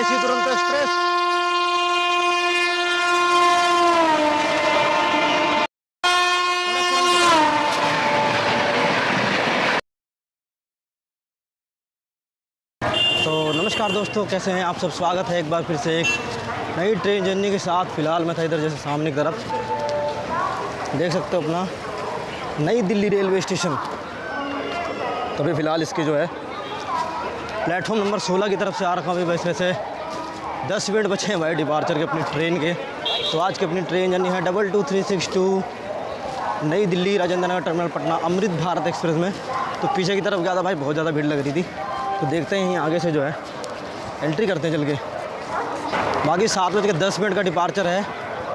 AC Duronto express. तो नमस्कार दोस्तों, कैसे हैं आप सब। स्वागत है एक बार फिर से एक नई ट्रेन जर्नी के साथ। फ़िलहाल मैं था इधर जैसे सामने की तरफ देख सकते हो अपना नई दिल्ली रेलवे स्टेशन। तो अभी फ़िलहाल इसके जो है प्लेटफॉर्म नंबर 16 की तरफ से आ रखा हूँ। वैसे वैसे 10 मिनट बचे हैं भाई डिपार्चर के अपनी ट्रेन के। तो आज की अपनी ट्रेन जर्नी है 22362 नई दिल्ली राजेंद्र नगर टर्मिनल पटना अमृत भारत एक्सप्रेस में। तो पीछे की तरफ गया था भाई, बहुत ज़्यादा भीड़ लग रही थी। तो देखते हैं आगे से जो है एंट्री करते हैं चल के। बाकी 7:10 का डिपार्चर है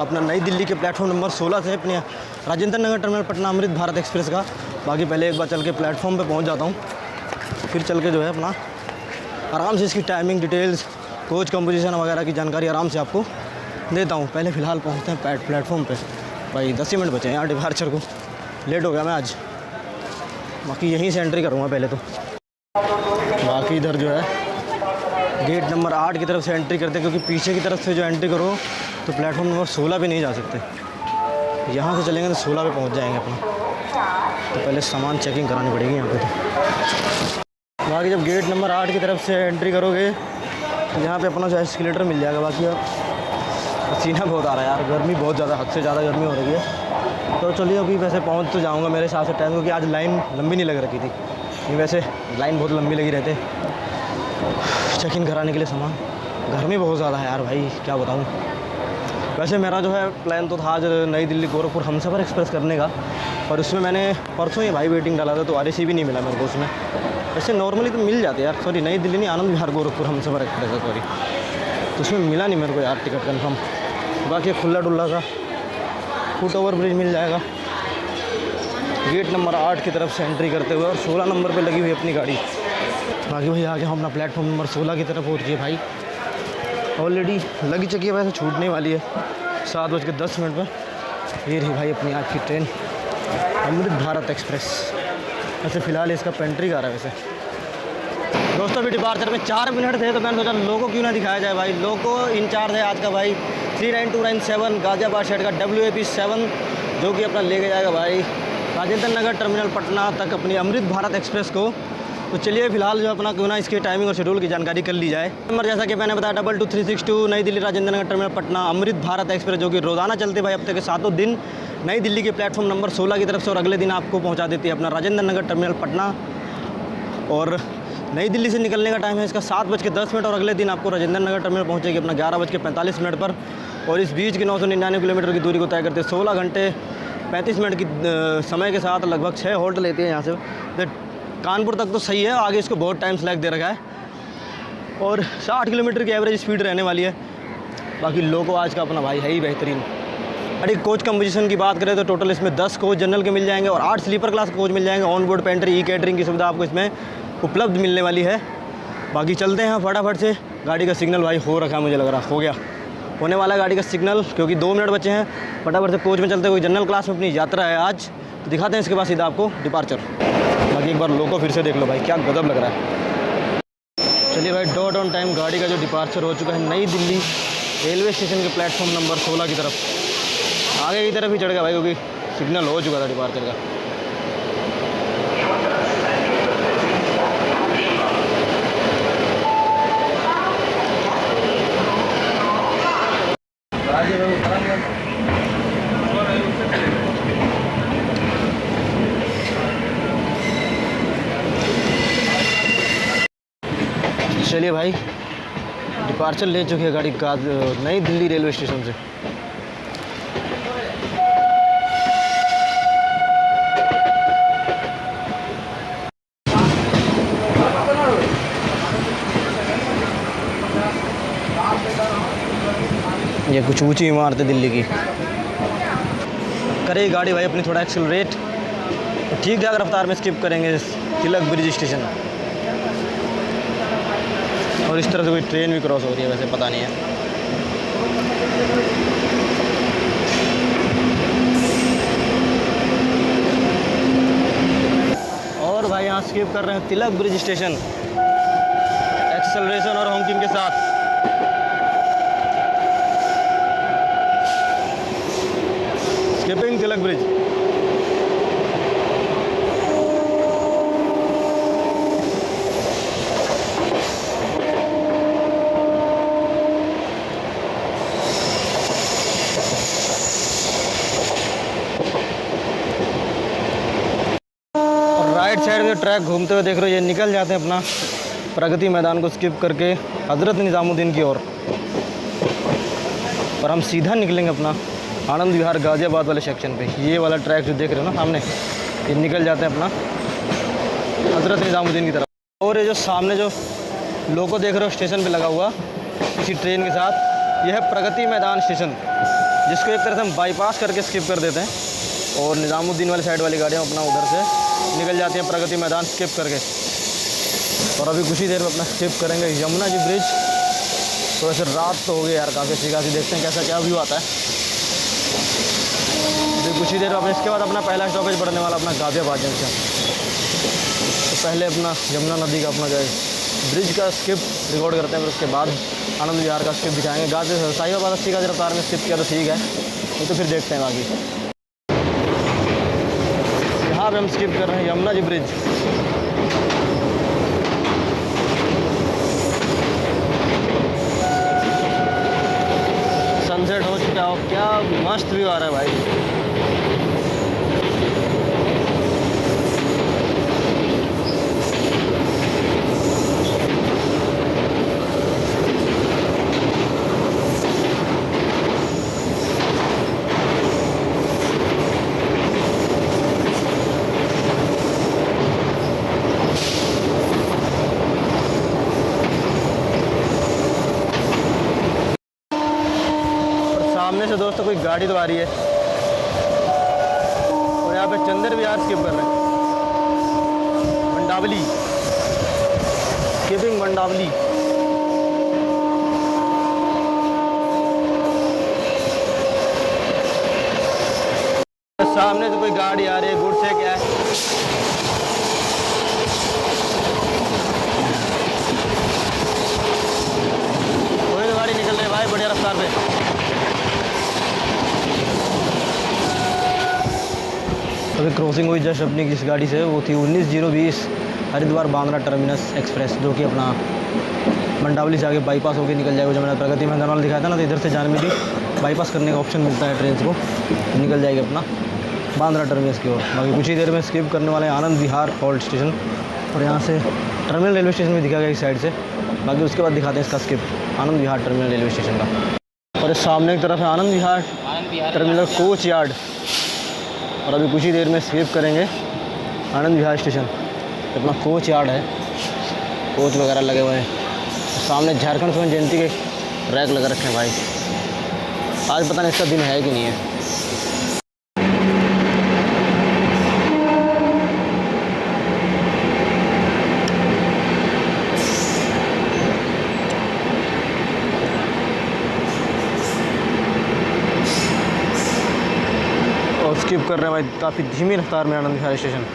अपना नई दिल्ली के प्लेटफॉर्म नंबर 16 से अपने राजेंद्र नगर टर्मिनल पटना अमृत भारत एक्सप्रेस का। बाकी पहले एक बार चल के प्लेटफॉर्म पे पहुंच जाता हूं, फिर चल के जो है अपना आराम से इसकी टाइमिंग डिटेल्स, कोच कंपोजिशन वगैरह की जानकारी आराम से आपको देता हूँ। पहले फ़िलहाल पहुँचते हैं प्लेटफॉर्म पर। भाई 10 मिनट बचे हैं यार डिपार्चर को, लेट हो गया मैं आज। बाकी यहीं से एंट्री करूँगा पहले तो। बाकी इधर जो है गेट नंबर 8 की तरफ से एंट्री करते हैं, क्योंकि पीछे की तरफ से जो एंट्री करो तो प्लेटफॉर्म नंबर 16 पे नहीं जा सकते। यहाँ से चलेंगे तो 16 पे पहुँच जाएंगे अपना। तो पहले सामान चेकिंग करानी पड़ेगी यहाँ पे। तो बाकी जब गेट नंबर 8 की तरफ से एंट्री करोगे तो यहाँ पे अपना जो है एस्केलेटर मिल जाएगा। बाकी अब पसीना बहुत आ रहा है यार, गर्मी बहुत ज़्यादा, हद से ज़्यादा गर्मी हो रही है। तो चलिए अभी वैसे पहुँच तो जाऊँगा मेरे हिसाब से टाइम, क्योंकि आज लाइन लंबी नहीं लग रखी थी। नहीं वैसे लाइन बहुत लंबी लगी रहते चेक इन कराने के लिए सामान। गर्मी बहुत ज़्यादा है यार भाई, क्या बताऊँ। वैसे मेरा जो है प्लान तो था आज नई दिल्ली गोरखपुर हमसफ़र एक्सप्रेस करने का, और उसमें मैंने परसों ही भाई वेटिंग डाला था, तो RAC भी नहीं मिला मेरे को उसमें। वैसे नॉर्मली तो मिल जाते यार, सॉरी नई दिल्ली नहीं, आनंद विहार गोरखपुर हमसफ़र एक्सप्रेस है सॉरी, तो उसमें मिला नहीं मेरे को यार टिकट कन्फर्म। बाकी खुला डुल्ला सा फुट ओवर ब्रिज मिल जाएगा गेट नंबर 8 की तरफ से एंट्री करते हुए, और 16 नंबर पे लगी हुई अपनी गाड़ी। बाकी भाई आगे हम अपना प्लेटफॉर्म नंबर 16 की तरफ पहुँच गए भाई। ऑलरेडी लगी चुकी है, वैसे छूटने वाली है 7:10 पर। ये रही भाई अपनी आज की ट्रेन अमृत भारत एक्सप्रेस। वैसे फ़िलहाल इसका पेंट्री आ रहा है वैसे दोस्तों। अभी डिपार्चर में 4 मिनट थे, तो मैंने सोचा लोगों क्यों ना दिखाया जाए भाई। लोगों इंचार्ज है आज का भाई 39297 गाज़ियाबाद शहर का WAP7, जो कि अपना लेके जाएगा भाई राजेंद्र नगर टर्मिनल पटना तक अपनी अमृत भारत एक्सप्रेस को। तो चलिए फ़िलहाल जो अपना क्यों ना इसकी टाइमिंग और शेड्यूल की जानकारी कर ली जाए। नंबर जैसा कि मैंने बताया 22362 नई दिल्ली राजेंद्र नगर टर्मिनल पटना अमृत भारत एक्सप्रेस, जो कि रोज़ाना चलते भाई हफ्ते के 7 दिन नई दिल्ली के प्लेटफॉर्म नंबर 16 की तरफ से, और अगले दिन आपको पहुँचा देती है अपना राजेंद्र नगर टर्मिनल पटना। और नई दिल्ली से निकलने का टाइम है इसका 7:10, और अगले दिन आपको राजेंद्र नगर टर्मिनल पहुँचेगी अपना 11:45 पर। और इस बीच की 999 किलोमीटर की दूरी को तय करते 16 घंटे 35 मिनट की समय के साथ लगभग 6 हॉल्ट लेती है यहाँ से। तो कानपुर तक तो सही है, आगे इसको बहुत टाइम सेलेक्ट दे रखा है, और 60 किलोमीटर की एवरेज स्पीड रहने वाली है। बाकी लोगों आज का अपना भाई है ही बेहतरीन। अरे कोच कंपोजिशन की बात करें तो टोटल इसमें 10 कोच जनरल के मिल जाएंगे और 8 स्लीपर क्लास कोच मिल जाएंगे। On board pantry e catering की सुविधा आपको इसमें उपलब्ध मिलने वाली है। बाकी चलते हैं फटाफट से। गाड़ी का सिग्नल भाई हो रखा है, मुझे लग रहा हो गया, होने वाला है गाड़ी का सिग्नल, क्योंकि 2 मिनट बचे हैं। फटाफट से कोच में चलते हुए जनरल क्लास में अपनी यात्रा है आज, तो दिखाते हैं इसके बाद सीधा आपको डिपार्चर। बाकी एक बार लोगों फिर से देख लो भाई, क्या गजब लग रहा है। चलिए भाई डॉट ऑन टाइम गाड़ी का जो डिपार्चर हो चुका है नई दिल्ली रेलवे स्टेशन के प्लेटफॉर्म नंबर 16 की तरफ। आगे की तरफ ही चढ़ गया भाई, क्योंकि सिग्नल हो चुका था डिपार्चर का। चलिए भाई डिपार्चर ले चुकी है गाड़ी नई दिल्ली रेलवे स्टेशन से। ये कुछ ऊंची इमारत है दिल्ली की। करे गाड़ी भाई अपनी थोड़ा एक्सेलरेट, ठीक ठाक रफ्तार में स्किप करेंगे तिलक ब्रिज स्टेशन, और इस तरह से कोई ट्रेन भी क्रॉस हो रही है, वैसे पता नहीं है। और भाई यहाँ स्किप कर रहे हैं तिलक ब्रिज स्टेशन एक्सेलरेशन और हॉकिंग के साथ। स्किपिंग तिलक ब्रिज। राइट साइड में ट्रैक घूमते हुए देख रहे हो, ये निकल जाते हैं अपना प्रगति मैदान को स्किप करके हज़रत निज़ामुद्दीन की ओर, और हम सीधा निकलेंगे अपना आनंद विहार गाज़ियाबाद वाले सेक्शन पे। ये वाला ट्रैक जो देख रहे हो ना सामने, ये निकल जाते हैं अपना हज़रत निज़ामुद्दीन की तरफ। और ये जो सामने जो लोगो देख रहे हो स्टेशन पे लगा हुआ इसी ट्रेन के साथ, यह है प्रगति मैदान स्टेशन, जिसको एक तरह से हम बाईपास करके स्किप कर देते हैं, और निज़ामुद्दीन वाली साइड वाली गाड़ियाँ अपना उधर से निकल जाती हैं प्रगति मैदान स्किप करके। और अभी कुछ ही देर में अपना स्किप करेंगे यमुना जी ब्रिज। तो वैसे रात तो हो गई यार काफ़ी अच्छी खासी, देखते हैं कैसा क्या व्यू आता है। अभी कुछ ही देर में इसके बाद अपना पहला स्टॉपेज पड़ने वाला अपना गाज़ियाबाद जंक्शन। तो पहले अपना यमुना नदी का अपना जो है ब्रिज का स्किप रिकॉर्ड करते हैं, फिर उसके बाद आनंद विहार का स्किप दिखाएंगे। गाज़ियाबाद साहिबाबाद 80 का रफ्तार में स्किप किया तो ठीक है, नहीं तो फिर देखते हैं बाकी। यहाँ पे हम स्किप कर रहे हैं यमुना जी ब्रिज। सनसेट हो चुका हो, क्या मस्त व्यू आ रहा है भाई। सामने से दोस्तों कोई गाड़ी तो आ रही है, और यहाँ पे चंदर विहार स्किप कर रहे हैं। मंडावली स्किपिंग मंडावली। सामने से कोई गाड़ी आ रही है, गुड्स है क्या है। कोई तो गाड़ी निकल रही है भाई बढ़िया रफ्तार पे। अभी क्रॉसिंग हुई जस्ट अपनी जिस गाड़ी से, वो थी 19-020 हरिद्वार बांद्रा टर्मिनस एक्सप्रेस, जो कि अपना मंडावली से आगे बाईपास होकर निकल जाएगा। जो मैंने प्रगति मैदान वाला दिखाया था ना, तो इधर से जाने में भी बाईपास करने का ऑप्शन मिलता है ट्रेन को, निकल जाएगी अपना बांद्रा टर्मिनस की ओर। बाकी कुछ ही देर में स्किप करने वाले हैं आनंद विहार हॉल्ट स्टेशन, और यहाँ से टर्मिनल रेलवे स्टेशन भी दिखा गया इस साइड से। बाकी उसके बाद दिखाते हैं इसका skip Anand Vihar terminal railway station का। और सामने की तरफ है Anand Vihar terminal coach yard, और अभी कुछ ही देर में स्किप करेंगे आनंद विहार स्टेशन। अपना कोच यार्ड है, कोच वगैरह लगे हुए हैं। सामने झारखंड स्वर्ण जयंती के रैक लगा रखे हैं भाई। आज पता नहीं इसका दिन है कि नहीं है। और स्किप कर रहे हैं भाई काफ़ी धीमी रफ्तार में आनंद विहार स्टेशन।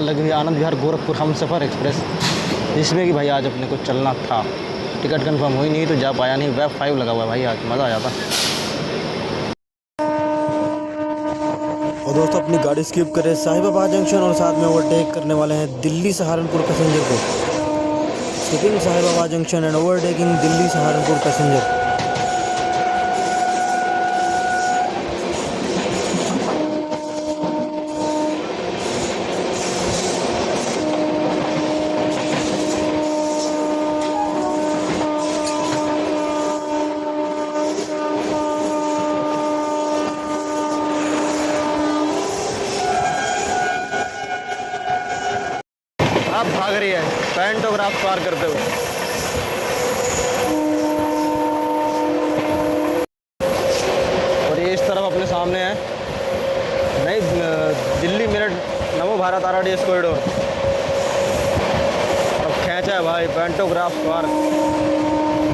लगी हुई आनंद विहार गोरखपुर हम सफ़र एक्सप्रेस, जिसमें कि भाई आज अपने को चलना था। टिकट कंफर्म हुई नहीं तो जा पाया नहीं। वेब 5 लगा हुआ है भाई, आज मज़ा आ जाता। और दोस्तों अपनी गाड़ी स्किप करें साहिबाबाद जंक्शन, और साथ में ओवरटेक करने वाले हैं दिल्ली सहारनपुर पैसेंजर को। Skipping Sahibabad junction and overtaking Delhi Saharanpur passenger. आप भाग रही है पैंटोग्राफ पार करते हुए। सामने है नई दिल्ली मेरठ नमो भारत RRTS कॉरिडोर। अब खींचा है भाई पेंटोग्राफ पार्क।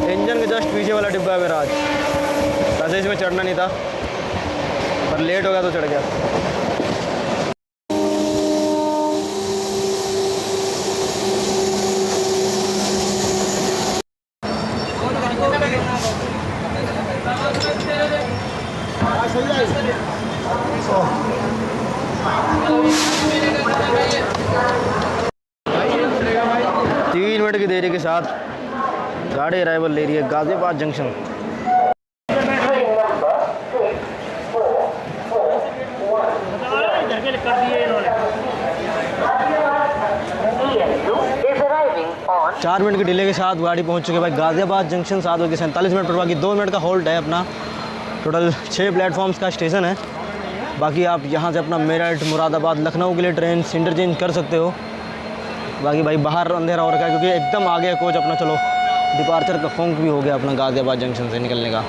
इंजन के जस्ट पीछे वाला डिब्बा है मेरा आज। वैसे इसमें चढ़ना नहीं था पर लेट हो गया तो चढ़ गया। तीन मिनट की देरी के साथ गाड़ी अराइवल ले रही है गाजियाबाद जंक्शन। चार मिनट के डिले के साथ गाड़ी पहुंच चुके भाई गाजियाबाद जंक्शन। 7:47 पर बाकी 2 मिनट का होल्ड है अपना। टोटल 6 प्लेटफॉर्म्स का स्टेशन है। बाकी आप यहाँ से अपना मेरठ मुरादाबाद लखनऊ के लिए ट्रेन इंटरचेंज कर सकते हो। बाकी भाई बाहर अंधेरा हो रखा है क्योंकि एकदम आगे कोच अपना चलो डिपार्चर का फोंक भी हो गया अपना गाजियाबाद जंक्शन से निकलने का।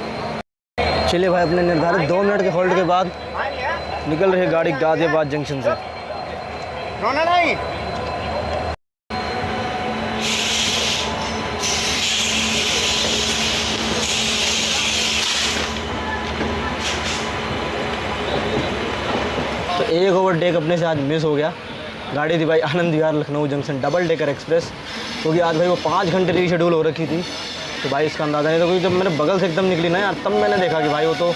चलिए भाई अपने निर्धारित 2 मिनट के होल्ड के बाद निकल रही है गाड़ी गाजियाबाद जंक्शन से। तो एक ओवरटेक अपने से आज मिस हो गया। गाड़ी थी भाई Anand Vihar Lucknow junction double decker express, क्योंकि आज भाई वो 5 घंटे रीशेड्यूल हो रखी थी। तो भाई इसका अंदाज़ा नहीं था, क्योंकि जब मैंने बगल से एकदम निकली ना यार तब मैंने देखा कि भाई वो तो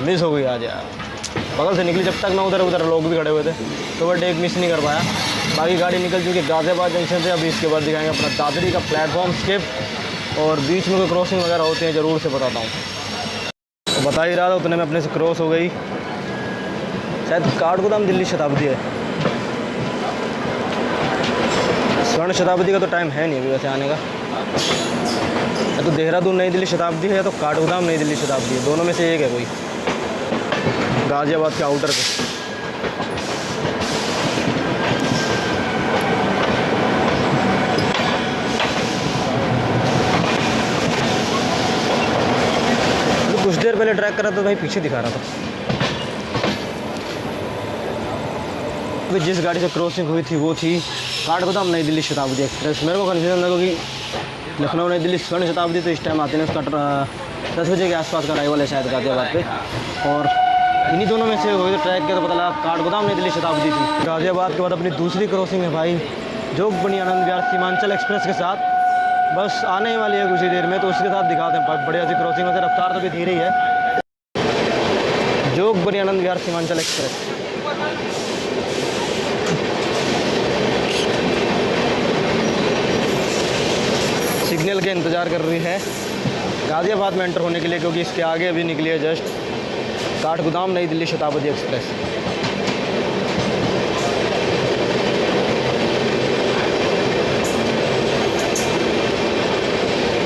मिस हो गई आज यार। बगल से निकली जब तक मैं उधर लोग भी खड़े हुए थे तो ओवरटेक मिस नहीं कर पाया। बाकी गाड़ी निकल चुकी है गाजियाबाद जंक्शन से। अभी इसके बाद दिखाएंगे अपना दादरी का प्लेटफॉर्म स्किप, और बीच में कोई क्रॉसिंग वगैरह होते हैं ज़रूर से बताता हूँ। तो बता ही रहा था उतने में अपने से क्रॉस हो गई शायद काठगोदाम दिल्ली शताब्दी है। स्वर्ण शताब्दी का तो टाइम है नहीं अभी वैसे आने का। या तो देहरादून नई दिल्ली शताब्दी है या तो काठगोदाम नई दिल्ली शताब्दी है, दोनों में से एक है कोई। गाजियाबाद के आउटर पे तो कुछ देर पहले ट्रैक कर रहा था भाई पीछे दिखा रहा था। अभी जिस गाड़ी से क्रॉसिंग हुई थी वो थी काठगोदाम नई दिल्ली शताब्दी एक्सप्रेस। मेरे को कन्फ्यूजन था क्योंकि लखनऊ नई दिल्ली स्वर्ण शताब्दी तो इस टाइम आते हैं, उसका 10 बजे के आसपास का अराइवल है शायद गाजियाबाद पे, और इन्हीं दोनों में से हुई तो ट्रैक किया तो पता लगा काठगोदाम नई दिल्ली शताब्दी थी। गाजियाबाद के बाद अपनी दूसरी क्रॉसिंग है भाई जोगबनी आनंद विहार सीमांचल एक्सप्रेस के साथ, बस आने ही वाली है कुछ ही देर में, तो उसके साथ दिखाते हैं बढ़िया सी क्रॉसिंग। वैसे रफ्तार तो भी धीरे ही है। जोगबनी आनंद विहार सीमांचल एक्सप्रेस सिग्नल के इंतज़ार कर रही है गाजियाबाद में एंटर होने के लिए, क्योंकि इसके आगे अभी निकली है जस्ट काठगोदाम नई Delhi Shatabdi express.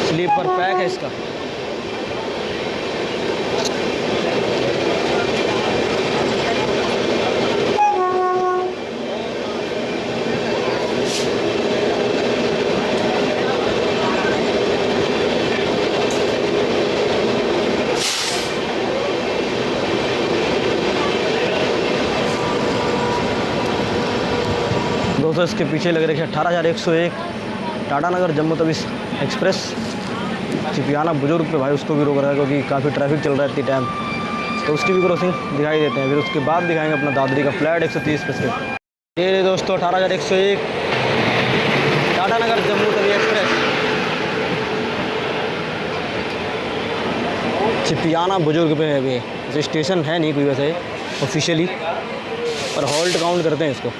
Sleeper pack है इसका। दोस्तों इसके पीछे लग रही है 18101 टाटा नगर जम्मू तवी एक्सप्रेस। चिपियाना बुजुर्ग पे भाई उसको भी रोक रहा है क्योंकि काफ़ी ट्रैफिक चल रहा है इतनी टाइम, तो उसकी भी क्रॉसिंग दिखाई देते हैं। फिर उसके बाद दिखाएंगे अपना दादरी का फ्लैट 130 पे से। ये दोस्तों 18101 टाटा नगर जम्मू तवी एक्सप्रेस चिपियाना बुजुर्ग पे है। अभी स्टेशन है नहीं कोई वैसे ऑफिशियली, पर हॉल्ट काउंट करते हैं इसको।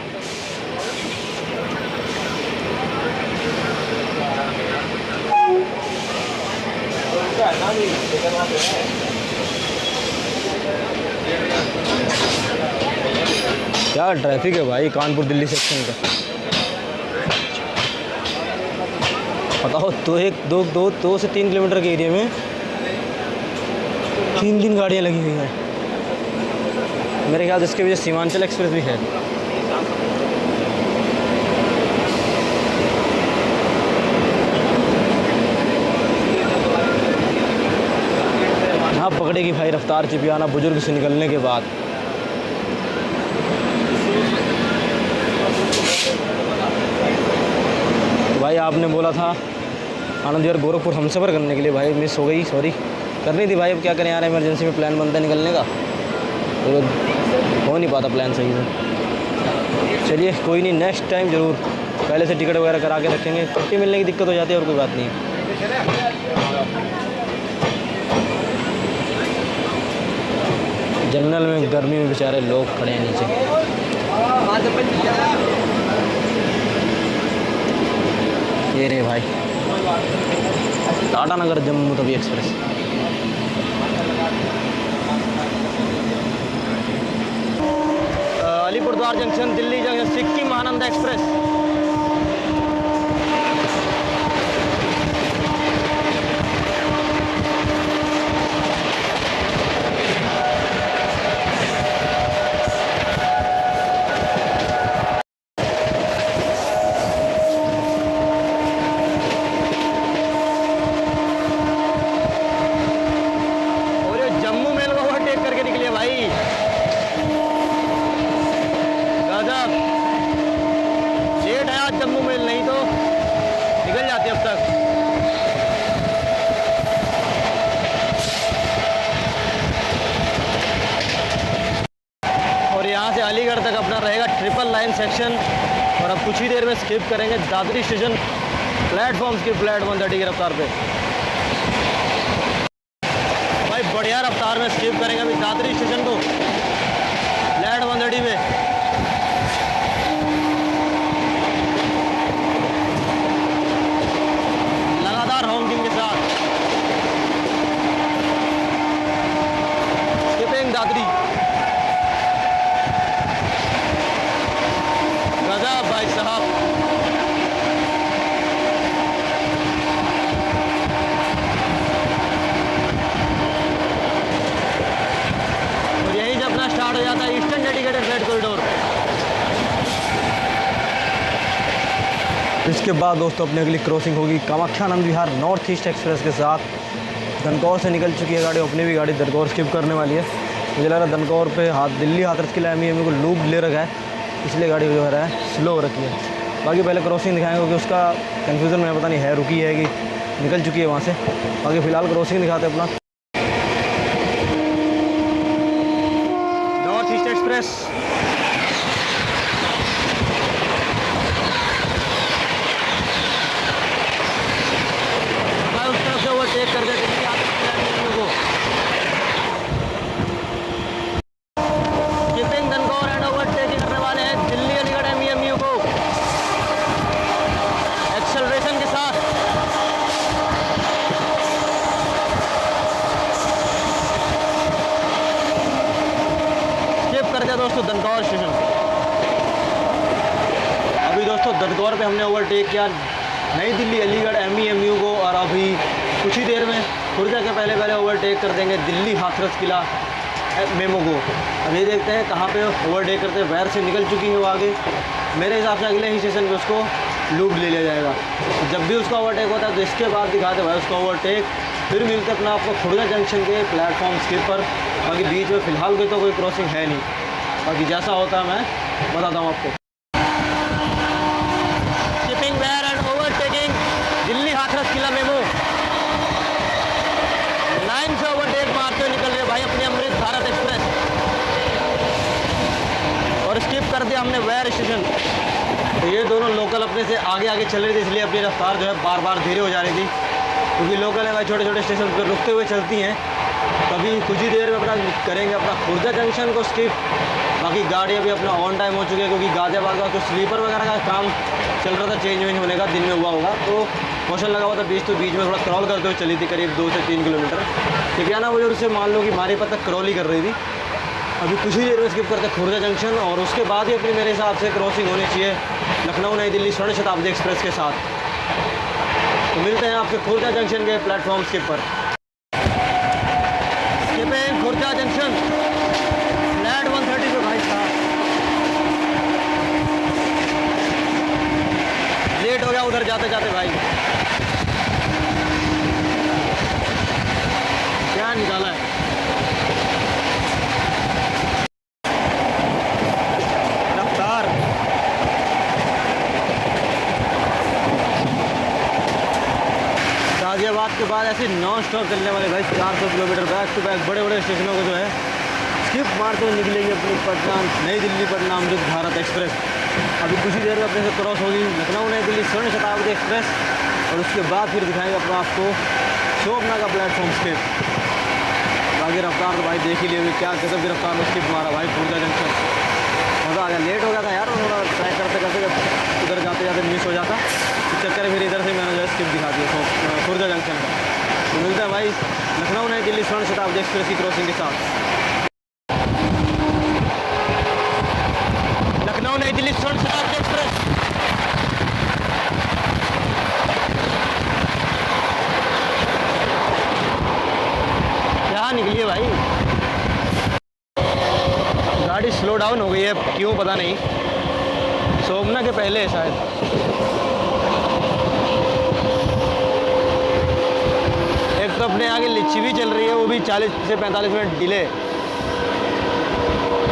क्या ट्रैफिक है भाई कानपुर दिल्ली सेक्शन का, बताओ। तो दो से 3 किलोमीटर के एरिया में 3 गाड़ियाँ लगी हुई हैं। मेरे ख्याल से इसके वजह सीमांचल एक्सप्रेस भी है। यहाँ पकड़ेगी भाई रफ्तार चिपियाना बुजुर्ग से निकलने के बाद। भाई आपने बोला था आनंद विहार गोरखपुर हमसफ़र करने के लिए, भाई मिस हो गई, सॉरी। करनी थी भाई, अब क्या करें यार, इमरजेंसी में प्लान बनता है निकलने का, तो हो नहीं पाता प्लान सही से। चलिए कोई नहीं, नेक्स्ट टाइम ज़रूर पहले से टिकट वगैरह करा के रखेंगे। छुट्टी मिलने की दिक्कत हो जाती है और कोई बात नहीं है। जनरल में गर्मी में बेचारे लोग खड़े हैं नीचे। ये रे भाई Tatanagar Jammu Tawi express. Alipurduar junction, Delhi junction, Sikkim Anand express. यहाँ से अलीगढ़ तक अपना रहेगा ट्रिपल लाइन सेक्शन। और अब कुछ ही देर में स्किप करेंगे दादरी स्टेशन प्लेटफॉर्म्स की फ्लैट 130 की रफ्तार पे। भाई बढ़िया रफ्तार में स्किप करेंगे अभी दादरी स्टेशन को फ्लैट 130 में। लगातार हॉकिंग के साथ स्किपिंग दादरी। भाई साहब और यहीं से अपना स्टार्ट हो जाता है ईस्टर्न डेडिकेटेड फ्लाइट कॉरिडोर। इसके बाद दोस्तों अपने अगली क्रॉसिंग होगी Kamakhya Anand Vihar north east express के साथ। दनकौर से निकल चुकी है गाड़ी, अपनी भी गाड़ी दनकौर स्किप करने वाली है। मुझे लग रहा है दनकौर पे दिल्ली हाथरस के लिए मेरे को लूप ले रखा है, इसलिए गाड़ी जो है स्लो हो रखी है। बाकी पहले क्रॉसिंग दिखाएंगे क्योंकि उसका कन्फ्यूज़न में पता नहीं है रुकी है कि निकल चुकी है वहाँ से। बाकी फ़िलहाल क्रॉसिंग दिखाते हैं अपना नॉर्थ ईस्ट एक्सप्रेस। उस तरफ से ओवरटेक कर देते दोस्तों दनकौर स्टेशन। अभी दोस्तों दनकौर पे हमने ओवरटेक किया नई दिल्ली अलीगढ़ MEMU को, और अभी कुछ ही देर में खुर्जा के पहले ओवरटेक कर देंगे दिल्ली हाथरस किला मेमो को। अब ये देखते हैं कहाँ पे ओवरटेक करते हैं। वैर से निकल चुकी है वो आगे, मेरे हिसाब से अगले ही स्टेशन पे उसको लूप ले लिया जाएगा। जब भी उसका ओवरटेक होता है तो इसके बाद दिखाते भाई उसका ओवरटेक। फिर मिलते अपना आपको खुर्जा जंक्शन के प्लेटफॉर्म स्किप पर। बाकी बीच में फ़िलहाल कोई तो कोई क्रॉसिंग है नहीं, बाकी जैसा होता है मैं बताता हूँ आपको। Skipping where and overtaking Delhi Hathras Kila MEMU. Line से ओवरटेक मारते हुए निकल रहे भाई अपनी अमृत भारत एक्सप्रेस, और स्किप कर दिया हमने वेयर स्टेशन। तो ये दोनों लोकल अपने से आगे आगे चल रही थी, इसलिए अपनी रफ्तार जो है बार बार धीरे हो जा रही थी, क्योंकि लोकल है भाई छोटे छोटे स्टेशन पर रुकते हुए चलती हैं। कभी कुछ ही देर में अपना करेंगे अपना खुर्जा जंक्शन को स्किप। बाकी गाड़ी अभी अपना ऑन टाइम हो चुकी है, क्योंकि गाजियाबाद का कुछ स्लीपर वगैरह का काम चल रहा था, चेंज वेंज होने का दिन में हुआ होगा, तो मोशन लगा हुआ था बीच, तो बीच में थोड़ा क्रॉल करते हुए चली थी करीब 2 से 3 किलोमीटर। चिपियाना बुजुर्ग से मान लो कि मारीपत तक क्रॉल ही कर रही थी। अभी कुछ ही देर में स्किप करते खुर्जा जंक्शन, और उसके बाद ही अपनी मेरे हिसाब से क्रॉसिंग होनी चाहिए लखनऊ नई दिल्ली स्वर्ण शताब्दी एक्सप्रेस के साथ। तो मिलते हैं आपसे खुर्जा जंक्शन के प्लेटफॉर्म स्किप पर। स्किपिंग खुर्जा जंक्शन फ्लैट 130 पे भाई साहब लेट हो गया उधर जाते जाते भाई। क्या निकाला है से नॉन स्टॉप चलने वाले भाई 400 किलोमीटर बैक टू बैक बड़े बड़े स्टेशनों को जो है स्किप मारते हुए निकलेंगे अपनी पटना नई दिल्ली पटना अमृत भारत एक्सप्रेस। अभी कुछ ही देर में अपने से क्रॉस होगी लखनऊ नई दिल्ली स्वर्ण शताब्दी एक्सप्रेस और उसके बाद फिर दिखाएंगे अपना आपको शोभना का प्लेटफॉर्म स्किप। बाकी रफ्तार तो भाई देख ही लिए क्या गजब की रफ्तार में स्किप मारा भाई खुर्जा जंक्शन। मज़ा आ गया, लेट हो गया था यार थोड़ा ट्राई करते करते, जब उधर जाते जाते मिस हो जाता तो चक्कर फिर इधर से मैंने जो स्किप दिखा दिया खुर्जा जंक्शन का। तो मिलता है भाई लखनऊ नई दिल्ली स्वर्ण शताब्दी एक्सप्रेस की क्रॉसिंग के साथ। लखनऊ नई दिल्ली स्वर्ण शताब्दी एक्सप्रेस क्या निकली है भाई, गाड़ी स्लो डाउन हो गई है क्यों पता नहीं, शोभना के पहले है शायद। एक तो अपने आगे लिच्ची भी चल रही है, वो भी 40 से 45 मिनट डिले,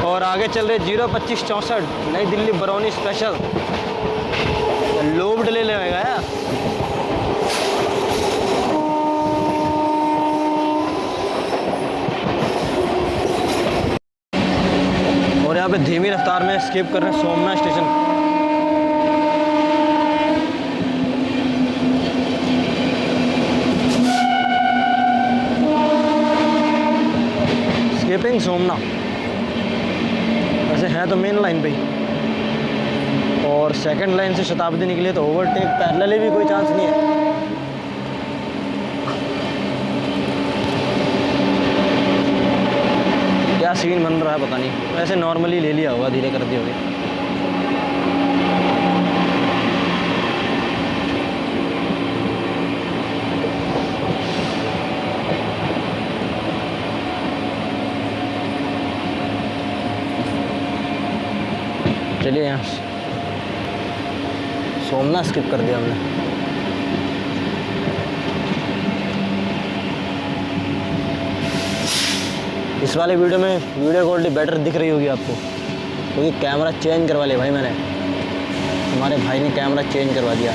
और आगे चल रहे 02564 नई Delhi Barauni special. Lobe delay लगेगा यार। और यहाँ पे धीमी रफ्तार में स्किप कर रहे हैं सोमना स्टेशन। स्किपिंग सोमना, वैसे है तो मेन लाइन पे ही, और सेकंड लाइन से शताब्दी निकली तो ओवरटेक पैरेलल भी कोई चांस नहीं है। क्या सीन बन रहा है पता नहीं, वैसे नॉर्मली ले लिया होगा, धीरे कर दिए होगे। चलिए यहाँ सोमना स्किप कर दिया हमने। इस वाले वीडियो में वीडियो क्वालिटी बेटर दिख रही होगी आपको, क्योंकि कैमरा चेंज करवा लिया भाई मैंने। हमारे भाई ने कैमरा चेंज करवा दिया,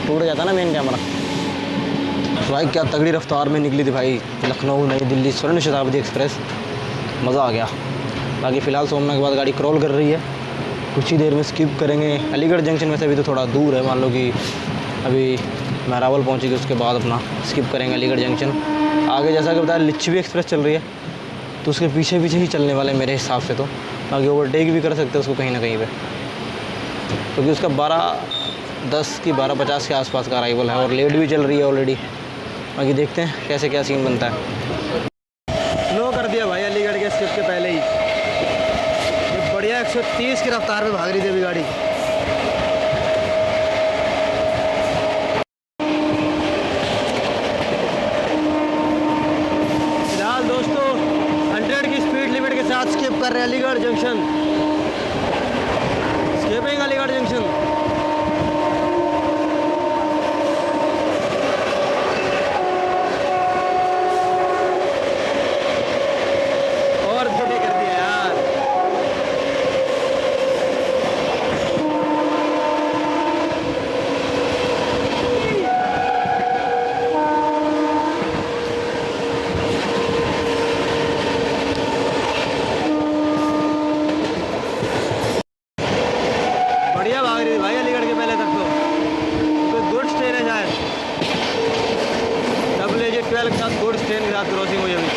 टूट गया था ना मेन कैमरा। भाई क्या तगड़ी रफ्तार में निकली थी भाई लखनऊ नई दिल्ली स्वर्ण शताब्दी एक्सप्रेस, मज़ा आ गया। बाकी फ़िलहाल सोमना के बाद गाड़ी क्रॉल कर रही है, कुछ ही देर में स्किप करेंगे अलीगढ़ जंक्शन में से। अभी तो थोड़ा दूर है, मान लो कि अभी महरावल पहुँचेगी, उसके बाद अपना स्किप करेंगे अलीगढ़ जंक्शन। आगे जैसा कि बताया लिच्छवी भी एक्सप्रेस चल रही है, तो उसके पीछे पीछे ही चलने वाले मेरे हिसाब से। तो आगे ओवरटेक भी कर सकते हैं उसको कहीं ना कहीं पे, क्योंकि उसका 12:10 की 12:50 के आसपास का अराइवल है और लेट भी चल रही है ऑलरेडी। बाकी देखते हैं कैसे क्या सीन बनता है। लो कर दिया भाई अलीगढ़ के स्किप के पहले ही, ये बढ़िया 130 की रफ्तार में भाग रही थी अभी गाड़ी। स्किप कर रहे हैं Aligarh junction, skipping Aligarh junction. और धीरे कर दिया यार। भाई अलीगढ़ के पहले तक तो कोई गुड्स ट्रेन है शायद, WJ12 के साथ गुड्स ट्रेन के साथ क्रॉसिंग हुई अभी।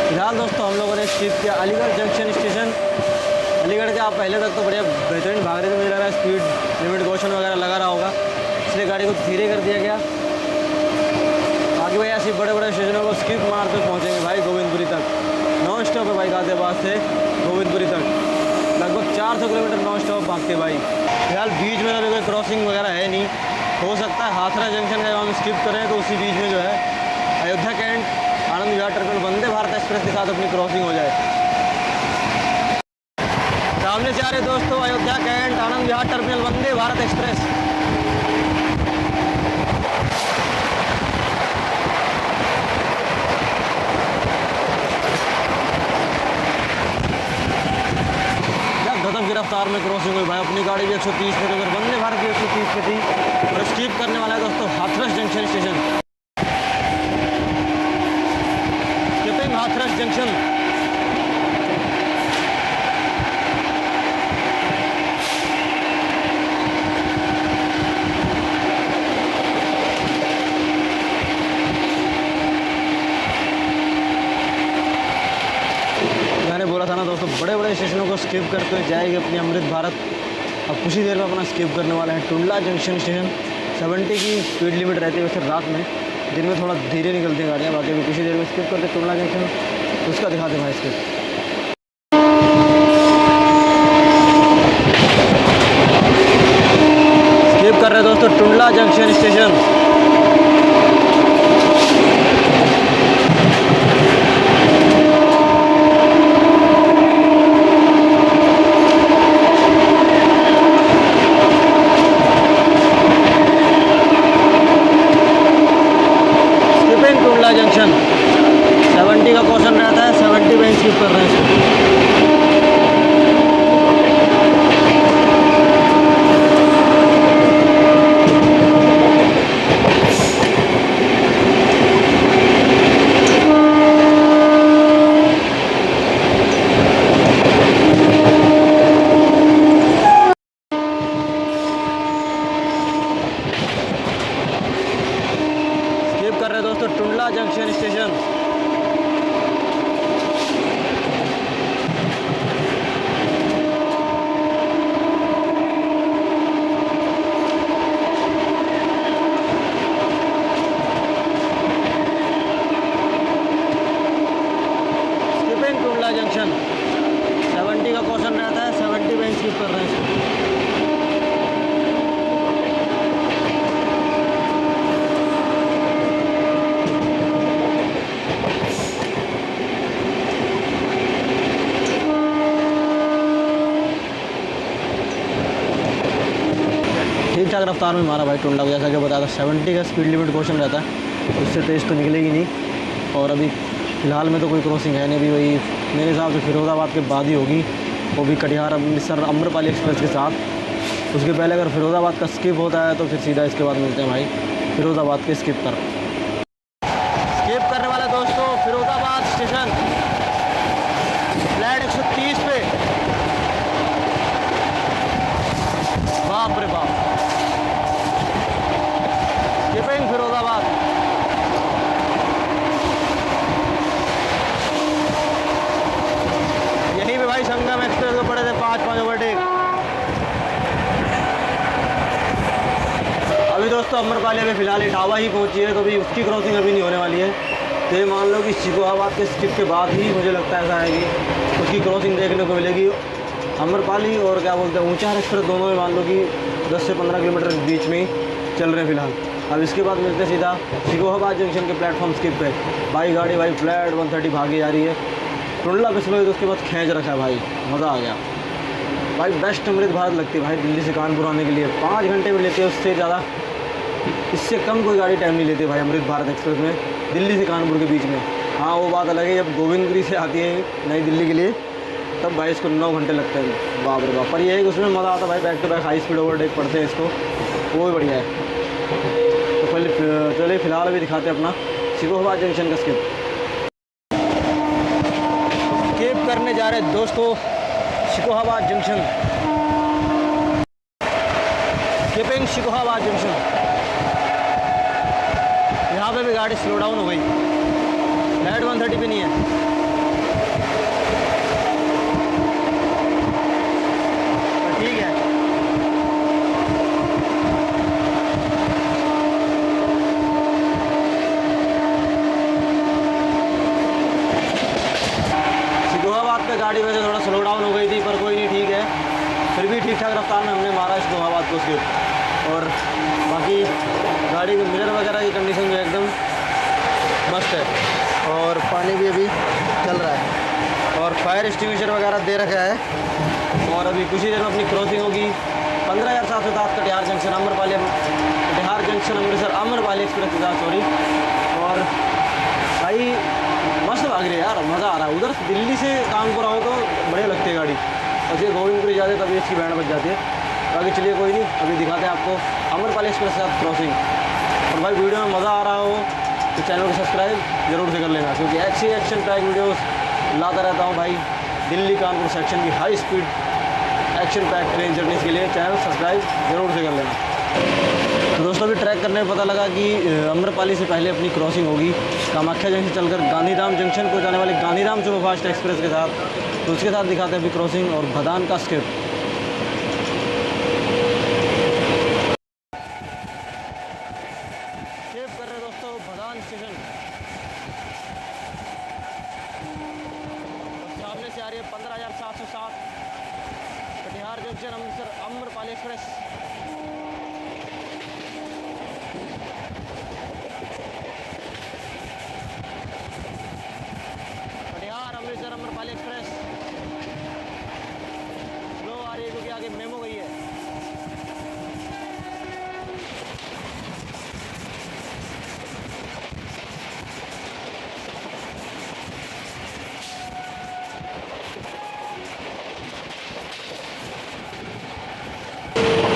फिलहाल दोस्तों हम लोगों ने स्किप किया अलीगढ़ जंक्शन स्टेशन। अलीगढ़ के आप पहले तक तो बढ़िया बेहतरीन भाग रहे थे, मुझे लग रहा है स्पीड लिमिट कॉशन वगैरह लगा रहा होगा, इसलिए गाड़ी को धीरे कर दिया गया। बाकी भाई ऐसे बड़े बड़े स्टेशनों को स्किप मारते पहुँचेंगे भाई गोविंदपुरी तक। नॉन स्टॉप है भाई गाजियाबाद से गोविंदपुरी तक, लगभग 400 किलोमीटर नॉन स्टॉप भागते भाई। फिलहाल बीच में अभी कोई क्रॉसिंग वगैरह है नहीं, हो सकता है हाथरा जंक्शन का जब हम स्किप करें तो उसी बीच में जो है Ayodhya cantt Anand Vihar terminal Vande Bharat express के साथ अपनी क्रॉसिंग हो जाए। सामने से आ रहे दोस्तों Ayodhya cantt Anand Vihar terminal Vande Bharat express. रफ्तार में क्रॉसिंग हुई भाई अपनी गाड़ी भी 130 पे थी, उधर वंदे भारत भी 130 पे थी। और स्किप करने वाला है दोस्तों Hathras junction station, skipping Hathras junction. मैंने बोला था ना दोस्तों, बड़े बड़े स्टेशनों को स्किप करते हुए जाएगी अपनी अमृत भारत। अब कुछ ही देर में अपना स्किप करने वाला है टुंडला जंक्शन स्टेशन। 70 की स्पीड लिमिट रहती है वैसे रात में, दिन में थोड़ा धीरे निकलती हैं गाड़ियाँ। बाकी अभी कुछ ही देर में स्किप करते टुंडला जंक्शन, उसका दिखाते भाई स्किप। स्किप कर रहे हैं दोस्तों Tundla junction station. Tundla junction 70 का क्वेश्चन रहता है, 70 में स्किप कर रहे हैं इसको। कर रहे हैं दोस्तों Tundla junction station. Skipping Tundla junction 70 का क्वेश्चन रहता है, 70 में स्किप कर रहे हैं। ठीक ठाक रफ्तार में मारा भाई टुंडला को, जैसा कि बताया था 70 का स्पीड लिमिट क्वेश्चन रहता है, उससे तेज़ तो निकलेगी नहीं। और अभी फ़िलहाल में तो कोई क्रॉसिंग है नहीं, अभी वही मेरे हिसाब से फिरोज़ाबाद के बाद ही होगी, वो भी कटिहार अमृतसर आम्रपाली एक्सप्रेस के साथ। उसके पहले अगर फिरोज़ाबाद का स्किप होता है तो फिर सीधा इसके बाद मिलते हैं भाई फिरोज़ाबाद के स्किप पर। स्किप करने वाला दोस्तों फिरोज़ाबाद स्टेशन, फ्लैट 130 पे। बाप रे बाप, स्किपिंग फिरोज़ाबाद। यहीं पे भाई संगम एक्सप्रेस को पड़े थे 5 ओवरटेक। अभी दोस्तों अम्रपाली में फ़िलहाल इटावा ही पहुंची है, तो अभी उसकी क्रॉसिंग अभी नहीं होने वाली है। तो ये मान लो कि शिकोहाबाद के स्किप के बाद ही मुझे लगता है ऐसा है कि उसकी क्रॉसिंग देखने को मिलेगी। अम्रपाली और क्या बोलते हैं ऊंचाहार एक्सप्रेस दोनों में मान लो कि 10 से 15 किलोमीटर के बीच में ही चल रहे हैं फ़िलहाल। अब इसके बाद मिलते हैं सीधा शिकोहाबाद जंक्शन के प्लेटफॉर्म स्किप पे। भाई गाड़ी भाई फ्लैट 130 भागी जा रही है। टुंडला पे स्लो, तो उसके बाद खींच रखा है भाई, मज़ा आ गया भाई। बेस्ट अमृत भारत लगती है भाई दिल्ली से कानपुर आने के लिए। 5 घंटे में लेते हैं, उससे ज़्यादा इससे कम कोई गाड़ी टाइम नहीं लेती भाई अमृत भारत एक्सप्रेस में दिल्ली से कानपुर के बीच में। हाँ वो बात अलग है, जब गोविंदगिरी से आती है नई दिल्ली के लिए तब भाई इसको 9 घंटे लगते हैं, बाप रे बाप। पर ये है कि उसमें मज़ा आता है भाई, back to back high speed overtake पड़ते हैं इसको, वो भी बढ़िया है। तो पहले चलिए फ़िलहाल अभी दिखाते हैं अपना शिकोहाबाद जंक्शन का स्किप करने जा रहे हैं दोस्तों Shikohabad junction. Skipping Shikohabad junction. यहाँ पे भी गाड़ी स्लो डाउन हो गई, लाइट 130 पे नहीं है। ठीक है, शिकोहाबाद पे गाड़ी वैसे थोड़ा स्लो डाउन हो गई थी, पर कोई नहीं, ठीक है। फिर भी ठीक ठाक रफ्तार में हमने मारा शिकोहाबाद को स्किप। और बाकी गाड़ी के मिरर वगैरह की कंडीशन जो एकदम मस्त है, और पानी भी अभी चल रहा है, और फायर एक्सटिंग्विशर वगैरह दे रखा है। और अभी कुछ ही देर में अपनी क्रॉसिंग होगी 15,707 Katihar junction Amrapali, Katihar junction Amritsar Amrapali express के साथ, सॉरी। और भाई मस्त भाग रही है यार, मज़ा आ रहा है। उधर दिल्ली से कानपुर आओ तो बढ़िया लगती है गाड़ी, और और ये गोविंदपुरी जाते तभी इसकी बैंड बज जाती है। बाकी चलिए कोई नहीं, अभी दिखाते हैं आपको अम्रपाली एक्सप्रेस के साथ क्रॉसिंग। और भाई वीडियो में मज़ा आ रहा हो तो चैनल को सब्सक्राइब जरूर से कर लेना, क्योंकि ऐसी एक्शन पैक वीडियोस लाता रहता हूँ भाई। दिल्ली कानपुर सेक्शन की high speed action pack train journey के लिए चैनल सब्सक्राइब जरूर से कर लेना। तो दोस्तों अभी ट्रैक करने में पता लगा कि अम्रपाली से पहले अपनी क्रॉसिंग होगी कामाख्या जंक्शन चलकर गांधीधाम जंक्शन को जाने वाले गांधीधाम सुपरफास्ट एक्सप्रेस के साथ। तो उसके साथ दिखाते हैं अभी क्रॉसिंग और भदान का स्किप। स्किप कर रहे दोस्तों भदान स्टेशन। सामने से आ रही है 15,707 Katihar junction Amritsar Amrapali express. Katihar Amritsar Amrapali express slow आ रही है क्योंकि आगे मेमो गई है।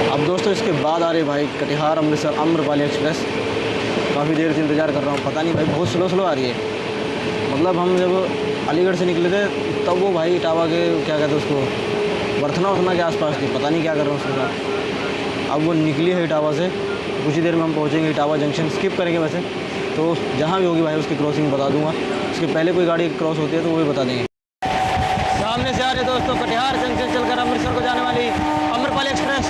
अब दोस्तों इसके बाद आ रही है भाई कटिहार अमृतसर अम्रपाली एक्सप्रेस। काफ़ी देर से इंतज़ार कर रहा हूँ, पता नहीं भाई बहुत स्लो आ रही है। मतलब हम जब अलीगढ़ से निकले थे तब वो भाई इटावा के क्या कहते हैं उसको बर्थना के आसपास थी, पता नहीं क्या कर रहा हूँ उसके साथ। अब वो निकली है इटावा से, कुछ ही देर में हम पहुँचेंगे इटावा जंक्शन। स्किप करेंगे वैसे तो जहाँ भी होगी भाई उसकी क्रॉसिंग बता दूँगा। उसके पहले कोई गाड़ी क्रॉस होती है तो वो भी बता देंगे। सामने से आ रहे दोस्तों कटिहार जंक्शन चलकर अमृतसर को जाने वाली अम्रपाली एक्सप्रेस।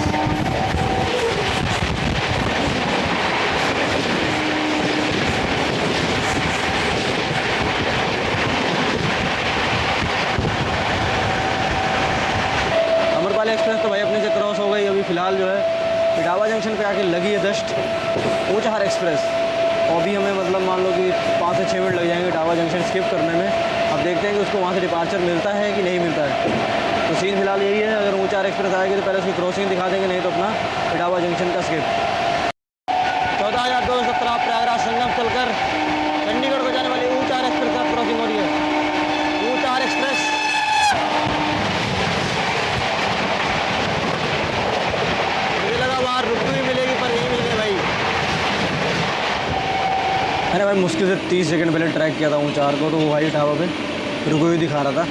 अम्रपाली एक्सप्रेस तो भाई अपने से क्रॉस हो गई। अभी फ़िलहाल जो है इटावा जंक्शन पे आके लगी है जस्ट ऊंचाहार एक्सप्रेस। और अभी हमें मतलब मान लो कि 5 से 6 मिनट लग जाएंगे इटावा जंक्शन स्किप करने में। अब देखते हैं कि उसको वहाँ से डिपार्चर मिलता है कि नहीं मिलता है। तो सीन फिलहाल यही है, अगर ऊंचाहार एक्सप्रेस आएगी तो पहले उसकी क्रॉसिंग दिखा देंगे, नहीं तो अपना इटावा जंक्शन का स्किप। 14,217 प्रयागराज संगम चलकर चंडीगढ़ को जाने वाली ऊंचाहार एक्सप्रेस का क्रॉसिंग हो रही है। ऊंचाहार एक्सप्रेस रुक भी मिलेगी पर नहीं मिल गई भाई। मैंने भाई मुश्किल से 30 सेकंड पहले ट्रैक किया था ऊंचाहार को, तो वो भाई ढाबा पे रुको हुई दिखा रहा था।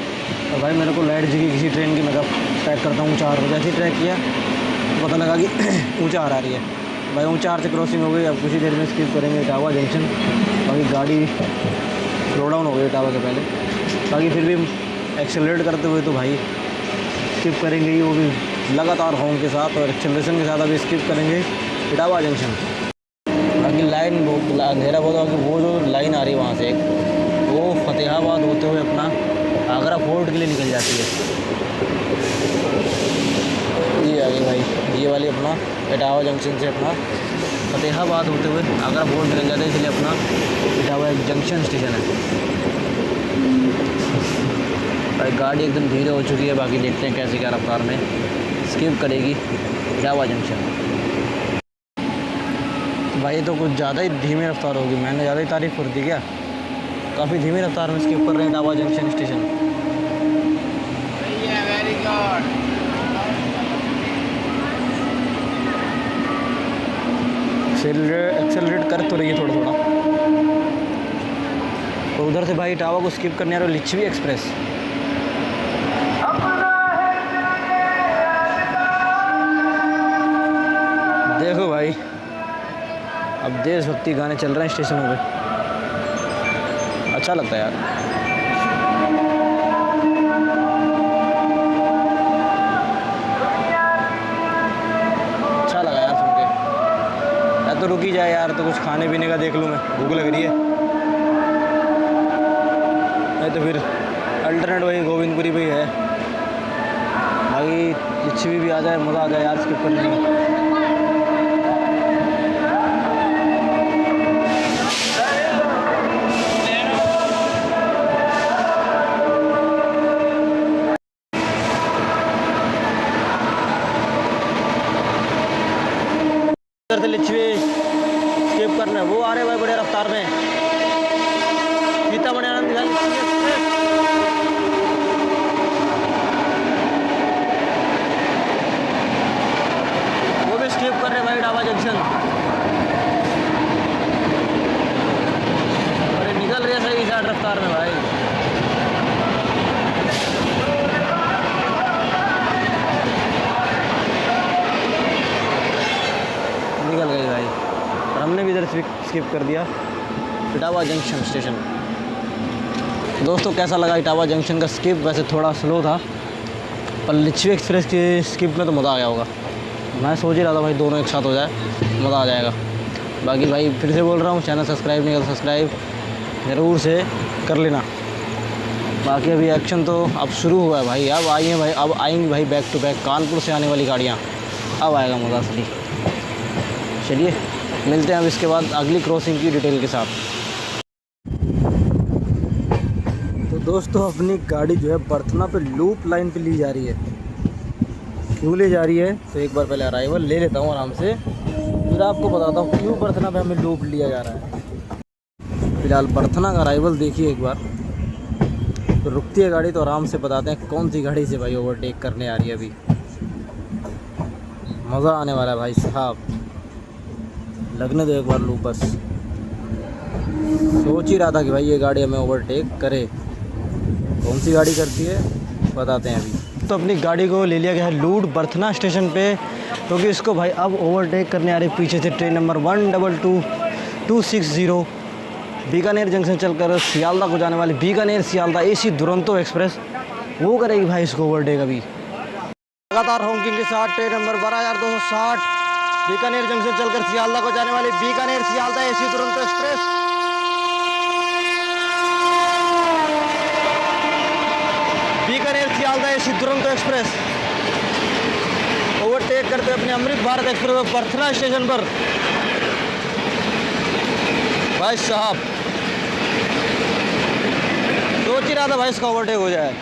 और भाई मेरे को लाइट जगी किसी ट्रेन की, मैं कब ट्रैक करता हूँ ऊंचाहार को। जैसे ही ट्रैक किया तो पता लगा कि ऊंचाहार आ रही है भाई। ऊंचाहार से क्रॉसिंग हो गई। अब कुछ ही देर में स्किप करेंगे इटावा जंक्शन। बाकी गाड़ी स्लो डाउन हो गई इटावा के पहले। बाकी फिर भी एक्सेलरेट करते हुए तो भाई स्किप करेंगे ही, वो भी लगातार हॉर्न के साथ और एक्सेलरेशन के साथ। अभी स्किप करेंगे इटावा जंक्शन। बाकी लाइन बहुत अंधेरा बहुत होगा कि वो जो लाइन आ रही है वहाँ से वो फतेहाबाद होते हुए अपना आगरा फोर्ट के लिए निकल जाती है। ये आ गई भाई, ये वाली अपना इटावा जंक्शन से अपना फतेहाबाद होते हुए आगरा फोर्ट निकल जाता है, इसलिए अपना इटावा जंक्शन स्टेशन है। भाई गाड़ी एकदम धीरे हो चुकी है। बाकी देखते हैं कैसे क्या रफ्तार में स्किप करेगी इटावा जंक्शन। भाई तो कुछ ज़्यादा ही धीमी रफ्तार होगी, मैंने ज़्यादा ही तारीफ कर दी क्या। काफ़ी धीमी रफ्तार में स्किप कर रहे हैं Etawah junction station. Very good. Accelerate कर तो रही है थोड़ा थोड़ा। और उधर से भाई इटावा को स्किप करने आ रहा है लिच्छवी एक्सप्रेस। देखो भाई अब देशभक्ति गाने चल रहे हैं स्टेशनों पे, अच्छा लगता है यार। अच्छा लगा यार सुन के। यार तो रुकी जाए यार, तो कुछ खाने पीने का देख लूँ, मैं भूख लग रही है। नहीं तो फिर अल्टरनेट वही गोविंदपुरी भी है भाई। लिच्छवी भी आ जाए, मज़ा आ जाए यार स्किप करने में। से लिच्छवी स्किप करना है, वो आ रहे भाई बड़े रफ्तार में। सीतामढ़ी आनंद भाई, और हमने भी इधर स्किप कर दिया इटावा जंक्शन स्टेशन। दोस्तों कैसा लगा इटावा जंक्शन का स्किप? वैसे थोड़ा स्लो था, पर लिच्छवी एक्सप्रेस के स्किप में तो मज़ा आ गया होगा। मैं सोच ही रहा था भाई दोनों एक साथ हो जाए, मज़ा आ जाएगा। बाकी भाई फिर से बोल रहा हूँ, चैनल सब्सक्राइब नहीं कर तो सब्सक्राइब ज़रूर से कर लेना। बाकी अभी एक्शन तो अब शुरू हुआ है भाई, अब आई हैं भाई, अब आएंगी भाई बैक टू बैक कानपुर से आने वाली गाड़ियाँ, अब आएगा मज़ा असली। चलिए मिलते हैं अब इसके बाद अगली क्रॉसिंग की डिटेल के साथ। तो दोस्तों अपनी गाड़ी जो है बर्थना पे लूप लाइन पे ली जा रही है। क्यों ले जा रही है तो एक बार पहले अराइवल ले लेता हूँ आराम से, फिर आपको बताता हूँ क्यों बर्थना पे हमें लूप लिया जा रहा है। फिलहाल बर्थना का अराइवल देखिए एक बार, तो रुकती है गाड़ी तो आराम से बताते हैं कौन सी गाड़ी से भाई ओवरटेक करने आ रही है। अभी मज़ा आने वाला है भाई साहब, लगने दो एक बार लूप बस। सोच ही रहा था कि भाई ये गाड़ी हमें ओवरटेक करे, कौन सी गाड़ी करती है बताते हैं अभी। तो अपनी गाड़ी को ले लिया गया है लूट बर्थना स्टेशन पे, क्योंकि तो इसको भाई अब ओवरटेक करने आ रही पीछे से ट्रेन नंबर 122260 बीकानेर जंक्शन चलकर सियालदा को जाने वाली बीकानेर सियालदा AC दुरंतो एक्सप्रेस, वो करेगी भाई इसको ओवरटेक। अभी लगातार हॉकिंग के साथ ट्रेन नंबर 12260 बीकानेर जंक्शन चलकर सियालदा को जाने वाली Bikaner Sealdah AC Duronto express. Bikaner Sealdah AC Duronto express overtake करते अपने अमृत भारत एक्सप्रेस को बर्थना स्टेशन पर। भाई साहब सोच ही रहा था भाई इसका ओवरटेक हो जाए,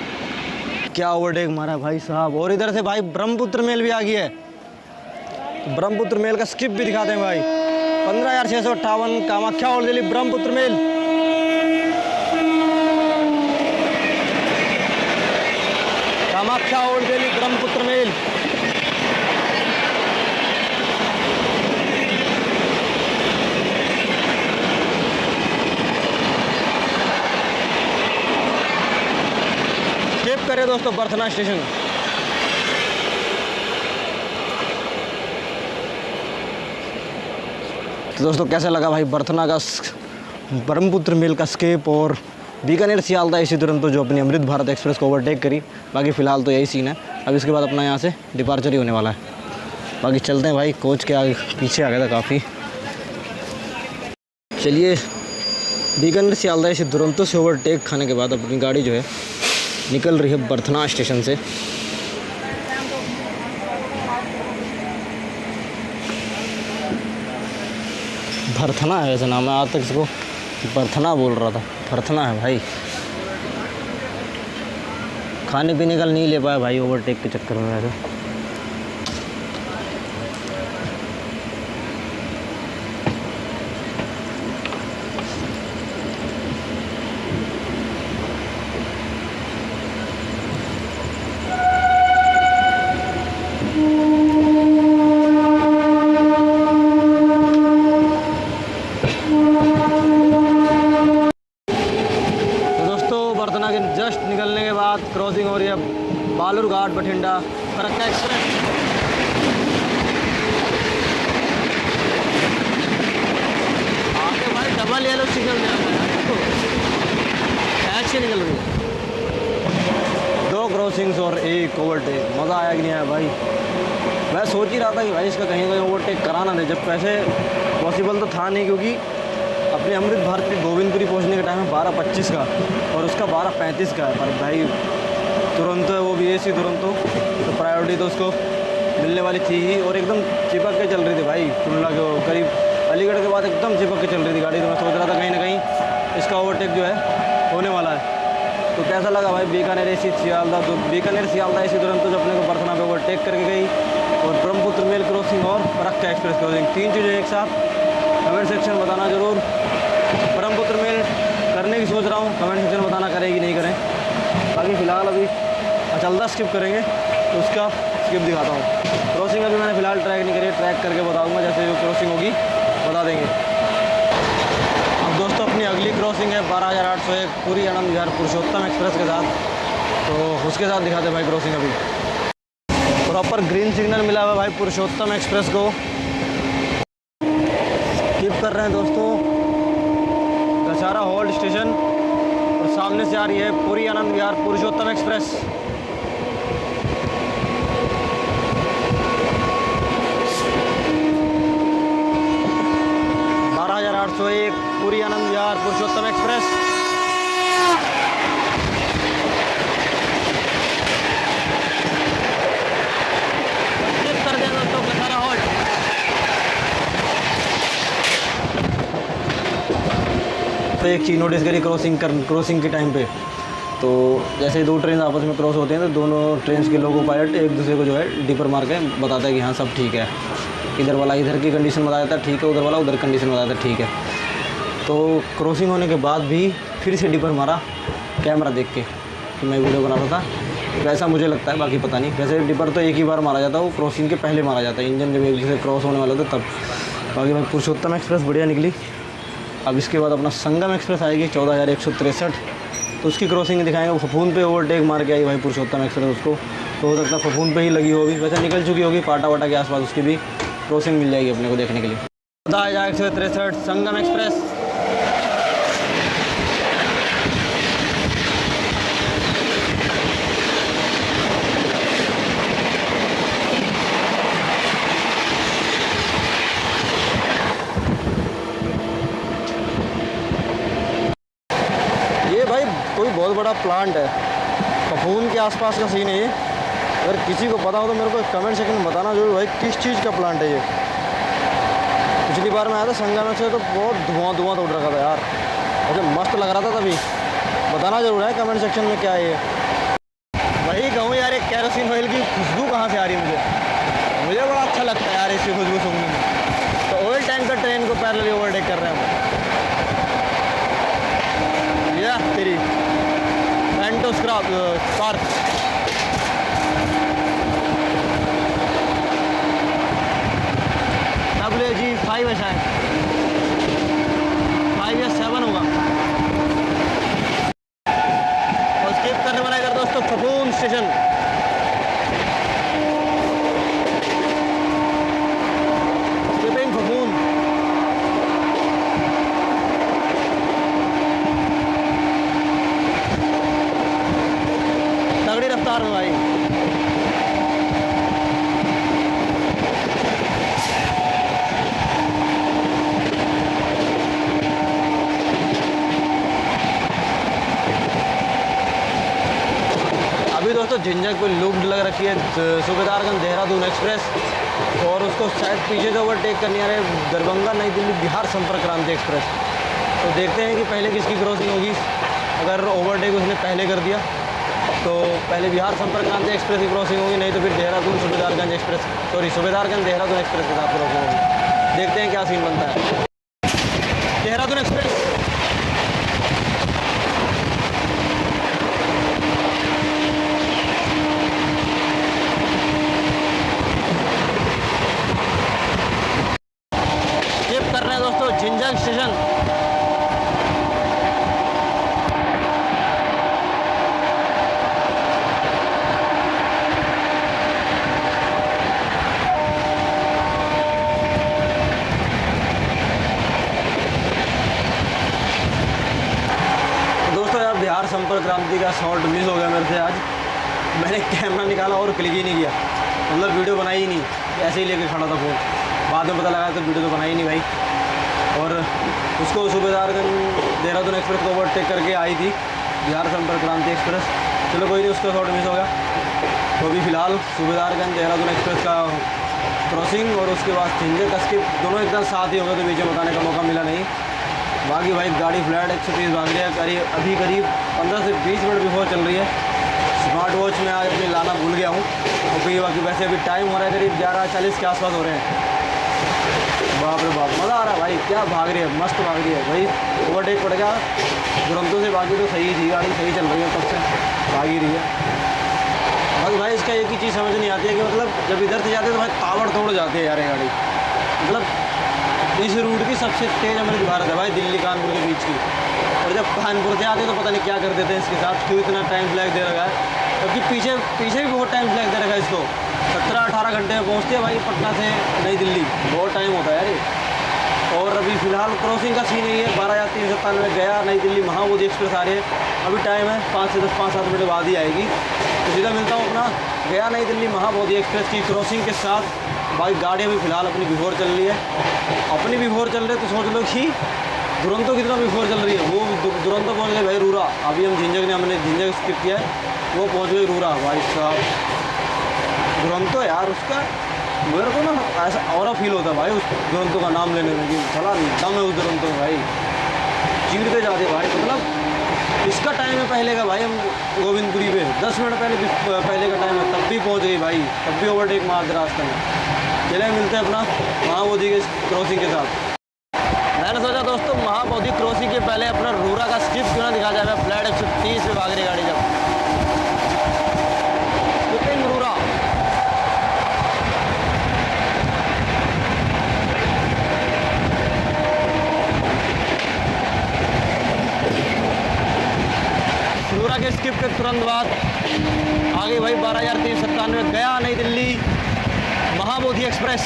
क्या ओवरटेक मारा भाई साहब। और इधर से भाई ब्रह्मपुत्र मेल भी आ गई है, तो ब्रह्मपुत्र मेल का स्किप भी दिखाते हैं भाई। 15,658 Kamakhya old Delhi Brahmaputra mail. Kamakhya old Delhi Brahmaputra mail. Skip करें दोस्तों बर्थना स्टेशन। तो दोस्तों कैसा लगा भाई बर्थना का ब्रह्मपुत्र मेल का स्केप और बीकानेर सियालदा AC दुरंतो जो अपनी अमृत भारत एक्सप्रेस को ओवरटेक करी। बाकी फ़िलहाल तो यही सीन है, अब इसके बाद अपना यहाँ से डिपार्चर ही होने वाला है। बाकी चलते हैं भाई, कोच के आगे पीछे आ गया था काफ़ी। चलिए बीकानेर सियालदा AC दुरंतो से ओवरटेक खाने के बाद अपनी गाड़ी जो है निकल रही है बर्थना स्टेशन से। बर्थना है वैसे नाम है, आज तक इसको बर्थना बोल रहा था, बर्थना है भाई। खाने पीने का नहीं ले पाया भाई ओवरटेक के चक्कर में वैसे। जस्ट निकलने के बाद क्रॉसिंग हो रही है बालूरघाट बठिंडा फरक्का एक्सप्रेस। आगे भाई डबल येलो सिग्नल दे रहा है, ऐसे निकल रही है। 2 क्रॉसिंग्स और 1 ओवरटेक, मज़ा आया कि नहीं आया भाई। मैं सोच ही रहा था कि भाई इसका कहीं कहीं ओवरटेक कराना नहीं, जब वैसे पॉसिबल तो था नहीं, क्योंकि अपने अमृत भारत के गोविंदपुरी पहुंचने का टाइम है 12:25 का और उसका 12:35 का है। पर भाई तुरंत है वो भी AC दुरंतो, तो प्रायोरिटी तो उसको मिलने वाली थी ही। और एकदम चिपक के चल रही थी भाई टुल्ला के करीब, अलीगढ़ के बाद एकदम चिपक के चल रही थी गाड़ी। तो मैं सोच रहा था कहीं ना कहीं इसका ओवरटेक जो है होने वाला है। तो कैसा लगा भाई बीकानेर AC सियालदा, तो बीकानेर सियालदा AC दुरंतो जो अपने को बर्थना पे ओवरटेक करके गई, और ब्रह्मपुत्र मेल क्रॉसिंग और फरक्का एक्सप्रेस क्रॉसिंग, 3 चीज़ें एक साथ। कमेंट सेक्शन में बताना ज़रूर, ब्रह्मपुत्र मेल करने की सोच रहा हूँ, कमेंट सेक्शन में बताना करें कि नहीं करें। बाकी फ़िलहाल अभी अचलदा स्किप करेंगे तो उसका स्किप दिखाता हूँ। क्रॉसिंग अभी मैंने फ़िलहाल ट्रैक नहीं करी, ट्रैक करके बताऊँगा, जैसे जो क्रॉसिंग होगी बता देंगे। अब दोस्तों अपनी अगली क्रॉसिंग है 12,801 पूरी आनंद विहार पुरुषोत्तम एक्सप्रेस के साथ, तो उसके साथ दिखाते भाई क्रॉसिंग। अभी प्रॉपर ग्रीन सिग्नल मिला हुआ भाई पुरुषोत्तम एक्सप्रेस को। स्किप कर रहे हैं दोस्तों कसारा होल्ड स्टेशन और सामने से आ रही है पुरी आनंद विहार पुरुषोत्तम एक्सप्रेस। पुरी आनंद विहार पुरुषोत्तम एक्सप्रेस। कर दें दोस्तों कसारा होल्ड। तो एक चीज़ नोटिस करी क्रॉसिंग के टाइम पे, तो जैसे दो ट्रेन आपस में क्रॉस होते हैं तो दोनों ट्रेन के लोको पायलट एक दूसरे को जो है डिपर मार के बताता है कि हाँ सब ठीक है। इधर वाला इधर की कंडीशन बता देता है ठीक है, उधर वाला उधर कंडीशन बता देता है ठीक है। तो क्रॉसिंग होने के बाद भी फिर से डिपर मारा कैमरा देख के कि मैं वीडियो बना रहा था, वैसा मुझे लगता है, बाकी पता नहीं। वैसे डिपर तो एक ही बार मारा जाता है, वो क्रॉसिंग के पहले मारा जाता है, इंजन जब एक दूसरे क्रॉस होने वाला था तब। बाकी भाई पुरुषोत्तम एक्सप्रेस बढ़िया निकली। अब इसके बाद अपना संगम एक्सप्रेस आएगी 14,163, तो उसकी क्रॉसिंग दिखाएंगे। फफून पे ओवरटेक मार के आई भाई पुरुषोत्तम एक्सप्रेस, उसको तो हो सकता है फफून पे ही लगी होगी, वैसे निकल चुकी होगी पाटा वाटा के आसपास, उसकी भी क्रॉसिंग मिल जाएगी अपने को देखने के लिए। 14,163 संगम एक्सप्रेस। कोई बहुत बड़ा प्लांट है, फफून के आसपास का सीन है ये। अगर किसी को पता हो तो मेरे को कमेंट सेक्शन में बताना जरूर भाई किस चीज़ का प्लांट है ये। पिछली बार मैं आया था संगम से तो बहुत धुआं उड़ रखा था यार, मुझे मस्त लग रहा था तभी। बताना जरूर है कमेंट सेक्शन में क्या है ये। वही कहूँ यार, एक केरोसिन ऑयल की खुशबू कहाँ से आ रही है मुझे बड़ा अच्छा लगता है यार इसकी खुशबू सूंघने में। तो ऑयल टैंकर ट्रेन को पैरेलली ओवरटेक कर रहे हैं या तेरी स्पार्क। WG5 है शायद, 5 या 7 होगा। और स्किप करने वाला अगर दोस्तों फफून स्टेशन। स्किपिंग फफून। तगड़ी रफ्तार में भाई। अभी दोस्तों झंझट पे लूप लग रखी है सूबेदारगंज देहरादून एक्सप्रेस, और उसको शायद पीछे से ओवरटेक करनी आ रही है दरभंगा नई दिल्ली बिहार संपर्क क्रांति एक्सप्रेस। तो देखते हैं कि पहले किसकी क्रॉसिंग होगी। अगर ओवरटेक उसने पहले कर दिया तो पहले बिहार संपर्क क्रांति एक्सप्रेस की क्रॉसिंग होगी, नहीं तो फिर देहरादून सूबेदारगंज एक्सप्रेस, सूबेदारगंज देहरादून एक्सप्रेस के साथ क्रॉसिंग होगी। देखते हैं क्या सीन बनता है। देहरादून एक्सप्रेस। स्किप कर रहे हैं दोस्तों झिंझक स्टेशन। बिहार संपर्क क्रांति का शॉट मिस हो गया मेरे से आज। मैंने कैमरा निकाला और क्लिक ही नहीं किया, मतलब वीडियो बनाई ही नहीं, ऐसे ही लेके खड़ा था फ़ोन। बाद में पता लगा तो वीडियो तो बनाई ही नहीं भाई। और उसको सूबेदारगंज देहरादून एक्सप्रेस को ओवरटेक करके आई थी बिहार संपर्क क्रांति एक्सप्रेस। चलो कोई नहीं, उसका शॉट मिस हो गया। तो अभी फ़िलहाल सूबेदारगंज देहरादून एक्सप्रेस का क्रॉसिंग और उसके बाद झंझट का स्किप दोनों एकदम साथ ही हो गए, तो बीच में बताने का मौका मिला नहीं। बाकी भाई गाड़ी फ्लैट 130 भाग रही है, अभी करीब 15 से 20 मिनट बिफोर चल रही है। स्मार्ट वॉच में आज अपनी लाना भूल गया हूँ, और फिर बाकी वैसे अभी टाइम हो रहा है करीब 11:40 के आसपास हो रहे हैं। बाप रे बाप, मज़ा आ रहा है भाई, क्या भाग रही है, मस्त भाग रही है भाई। ओवरटेक पड़ गया दुरंतों से, बाकी तो सही थी, गाड़ी सही चल रही है, तब से भाग ही रही है। बस भाई इसका एक ही चीज़ समझ नहीं आती है कि मतलब जब इधर से जाते हैं तो भाई ताबड़ तोड़ जाते हैं यार ये गाड़ी। मतलब इस रूट की सबसे तेज़ अमृत भारत है भाई, दिल्ली कानपुर के बीच की। और जब कानपुर से आते हैं तो पता नहीं क्या कर देते हैं इसके साथ, क्यों इतना टाइम फ्लैग दे रखा है, क्योंकि पीछे भी बहुत टाइम फ्लैग दे रखा है इसको। 17-18 घंटे में पहुँचते हैं भाई पटना से नई दिल्ली, बहुत टाइम होता है यार ये। और अभी फिलहाल क्रॉसिंग का सीन नहीं है। 12,397 गया नई दिल्ली महाबोधि एक्सप्रेस आ रही है। अभी टाइम है 5 से 5-7 मिनट बाद ही आएगी। तो सीधा मिलता हूँ अपना गया नई दिल्ली महाबोधि एक्सप्रेस की क्रॉसिंग के साथ। भाई गाड़ी अभी फ़िलहाल अपनी बिफोर चल रही है। अपनी बिफोर चल रही है तो सोच लो कि दुरंतो कितना बिफोर चल रही है। वो दुरंतो पहुँच गए भाई रूरा। अभी हम झिंझक ने हमने झिंझक स्किप किया है, वो पहुँच गई रूरा। भाई साहब दुरंतो यार, उसका मेरे को ना ऐसा और फील होता है भाई उस दुरंतो का नाम लेने में कि थोड़ा दम है उस दुरंतो में भाई, चीरते जाते भाई। मतलब इसका टाइम है पहले का भाई, हम गोविंदपुरी पे 10 मिनट पहले का टाइम है, तब भी पहुंच गई भाई, तब भी ओवरटेक मार दे रास्ते में। चले मिलते हैं अपना महाबोधि के क्रॉसिंग के साथ। मैंने सोचा दोस्तों महाबोधि क्रॉसिंग के पहले अपना रूरा का स्किप क्यों ना दिखा जाए। फ्लैट 130 पे भाग रही गाड़ी जब रूरा। रूरा के स्किप के तुरंत बाद आगे भाई 12,397 गया नई दिल्ली महाबोधि एक्सप्रेस।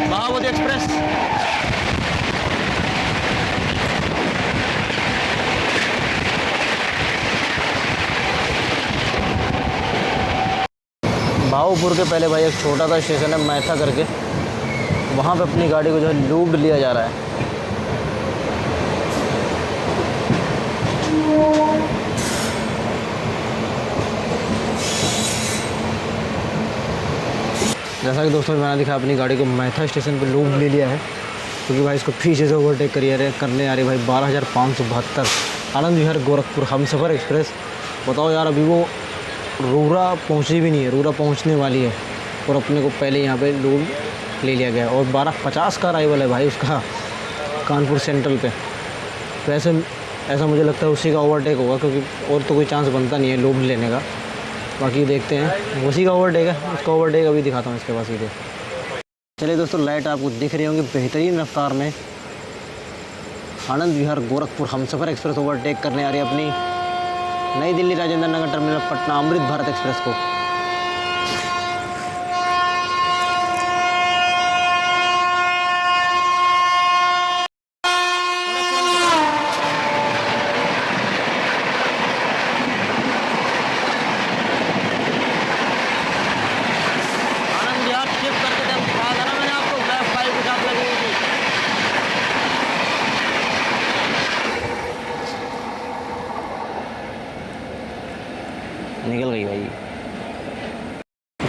महाबोधि एक्सप्रेस भाऊपुर के पहले भाई एक छोटा सा स्टेशन है मैथा करके, वहाँ पे अपनी गाड़ी को जो है लूप्ड लिया जा रहा है। जैसा कि दोस्तों मैंने दिखा अपनी गाड़ी को मैथा स्टेशन पे लूप ले लिया है, क्योंकि भाई इसको पीछे से ओवरटेक करने आ रही भाई 12,572 आनंद विहार गोरखपुर हमसफ़र एक्सप्रेस। बताओ यार, अभी वो रूरा पहुंची भी नहीं है, रूरा पहुंचने वाली है और अपने को पहले यहाँ पे लूप ले लिया गया। और 12:50 का अराइवल है भाई उसका कानपुर सेंट्रल पे। तो ऐसा मुझे लगता है उसी का ओवरटेक होगा, क्योंकि और तो कोई चांस बनता नहीं है लूप लेने का। बाकी देखते हैं, उसी का ओवरटेक है, उसका ओवरटेक अभी दिखाता हूँ इसके पास सीधे। चलिए दोस्तों, लाइट आपको दिख रही होंगी बेहतरीन रफ्तार में आनंद विहार गोरखपुर हमसफ़र एक्सप्रेस ओवरटेक करने आ रही है अपनी नई दिल्ली राजेंद्र नगर टर्मिनल पटना अमृत भारत एक्सप्रेस को। निकल गई भाई।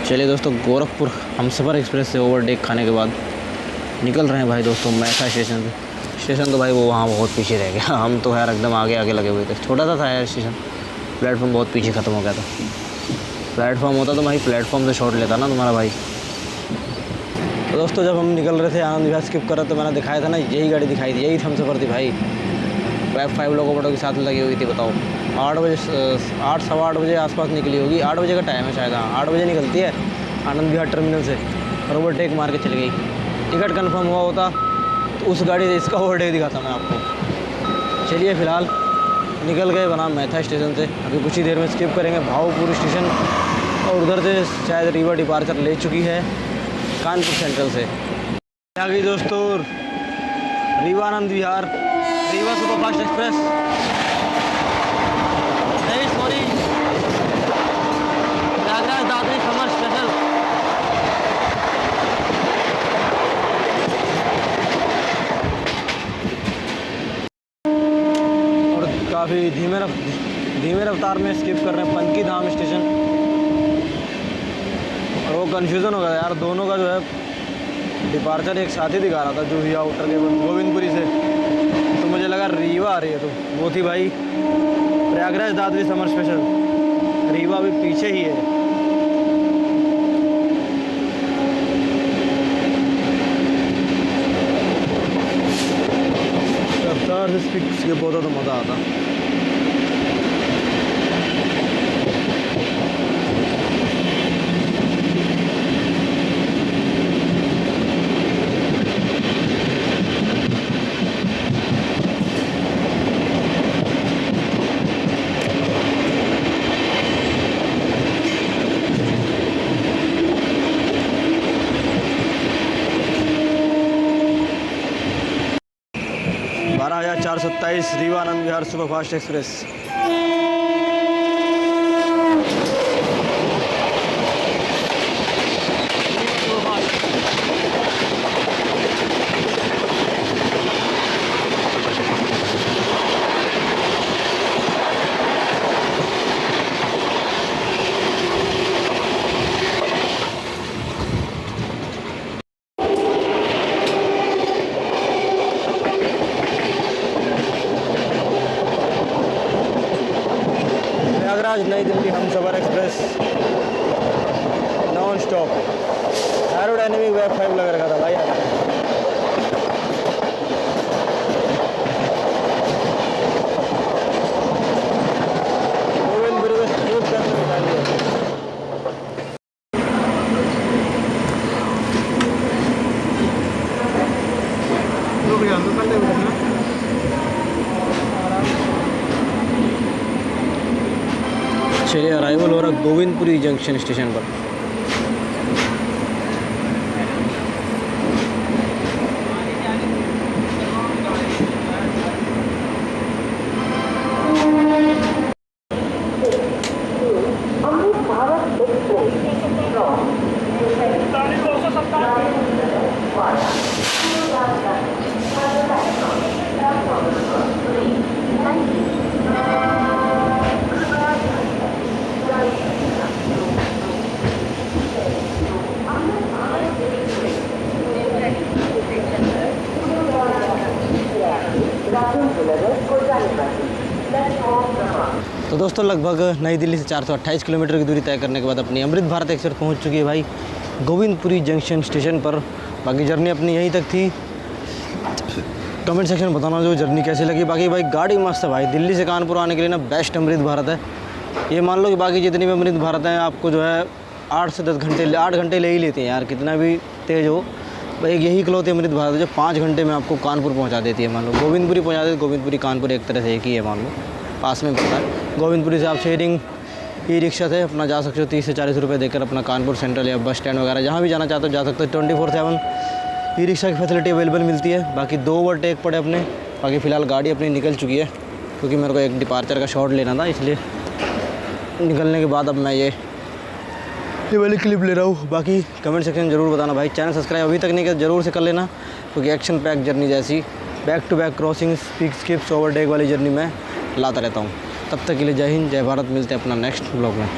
चलिए दोस्तों, गोरखपुर हमसफ़र एक्सप्रेस से ओवरटेक खाने के बाद निकल रहे हैं भाई दोस्तों मैथा स्टेशन से। स्टेशन तो भाई वो वहाँ बहुत पीछे रह गया, हम तो यार एकदम आगे आगे लगे हुए थे। छोटा सा था यार स्टेशन, प्लेटफॉर्म बहुत पीछे ख़त्म हो गया था। प्लेटफॉर्म होता तो भाई प्लेटफॉर्म से शॉट लेता ना तुम्हारा भाई। तो दोस्तों जब हम निकल रहे थे आनंद विहार स्किप कर रहे तो मैंने दिखाया था ना, यही गाड़ी दिखाई थी, यही हमसफ़र थी भाई। वेब 5 लोगों के साथ लगी हुई थी। बताओ 8 बजे 8 सवा 8 बजे आसपास निकली होगी। 8 बजे का टाइम है शायद, हाँ 8 बजे निकलती है आनंद विहार टर्मिनल से और ओवरटेक मार के चली गई। टिकट कंफर्म हुआ होता तो उस गाड़ी से इसका ओवरटेक दिखाता मैं आपको। चलिए फ़िलहाल निकल गए बना मैथा स्टेशन से। अभी कुछ ही देर में स्किप करेंगे भाऊपुर स्टेशन और उधर से शायद रीवा डिपार्चर ले चुकी है कानपुर सेंट्रल से। आ गई दोस्तों रीवा आनंद विहार, रीवा सुपरफास्ट एक्सप्रेस, नहीं sorry Prayagraj Dadri summer special. और काफ़ी धीमे रफ्तार में स्किप कर रहे हैं पनकी धाम स्टेशन। और वो कन्फ्यूज़न हो गया यार, दोनों का जो है डिपार्चर एक साथ ही दिखा रहा था, जो ही आउटर के गोविंदपुरी से, तो मुझे लगा रीवा आ रही है। तो वो थी भाई प्रयागराज दादरी समर स्पेशल। रीवा भी पीछे ही है। रफ्तार से स्किप होता तो मज़ा आता। 1427 रीवा आनंद विहार सुपरफास्ट एक्सप्रेस। प्रयागराज नई Delhi Humsafar express non stop. Aerodynamic web 5 लग रखा था भाई। गोविंदपुरी में स्मूथ करके बिठा लिया। चलिए अराइवल हो रहा गोविंदपुरी जंक्शन स्टेशन पर। तो दोस्तों लगभग नई दिल्ली से 428 किलोमीटर की दूरी तय करने के बाद अपनी अमृत भारत एक्सप्रेस पहुंच चुकी है भाई गोविंदपुरी जंक्शन स्टेशन पर। बाकी जर्नी अपनी यहीं तक थी। कमेंट सेक्शन में बताना जो जर्नी कैसी लगी। बाकी भाई गाड़ी मस्त है भाई। दिल्ली से कानपुर आने के लिए ना बेस्ट अमृत भारत है। ये मान लो कि बाकी जितनी भी अमृत भारत हैं आपको जो है 8 से 10 घंटे 8 घंटे ले ही लेते हैं यार, कितना भी तेज़ हो। भाई यही इकलौती अमृत भारत है जो 5 घंटे में आपको कानपुर पहुंचा देती है। मान लो गोविंदपुरी पहुंचा देती है। गोविंदपुरी कानपुर एक तरह से एक ही है, मान लो पास में पड़ता है। गोविंदपुरी से आप शेयरिंग ई रिक्शा से अपना जा सकते हो 30 से 40 रुपये देकर अपना कानपुर सेंट्रल या बस स्टैंड वगैरह जहाँ भी जाना चाहते हो जा सकते हो। 24/7 ई रिक्शा की फैसिलिटी अवेलेबल मिलती है। बाकी 2 ओवरटेक पड़े अपने। बाकी फ़िलहाल गाड़ी अपनी निकल चुकी है क्योंकि मेरे को एक डिपार्चर का शॉट लेना था, इसलिए निकलने के बाद अब मैं ये वाली क्लिप ले रहा हूँ। बाकी कमेंट सेक्शन ज़रूर बताना भाई। चैनल सब्सक्राइब अभी तक नहीं किया ज़रूर से कर लेना क्योंकि एक्शन पैक जर्नी जैसी back to back crossing speed skips overtake वाली जर्नी में लाता रहता हूँ। तब तक के लिए जय हिंद जय भारत। मिलते हैं अपना नेक्स्ट ब्लॉग में।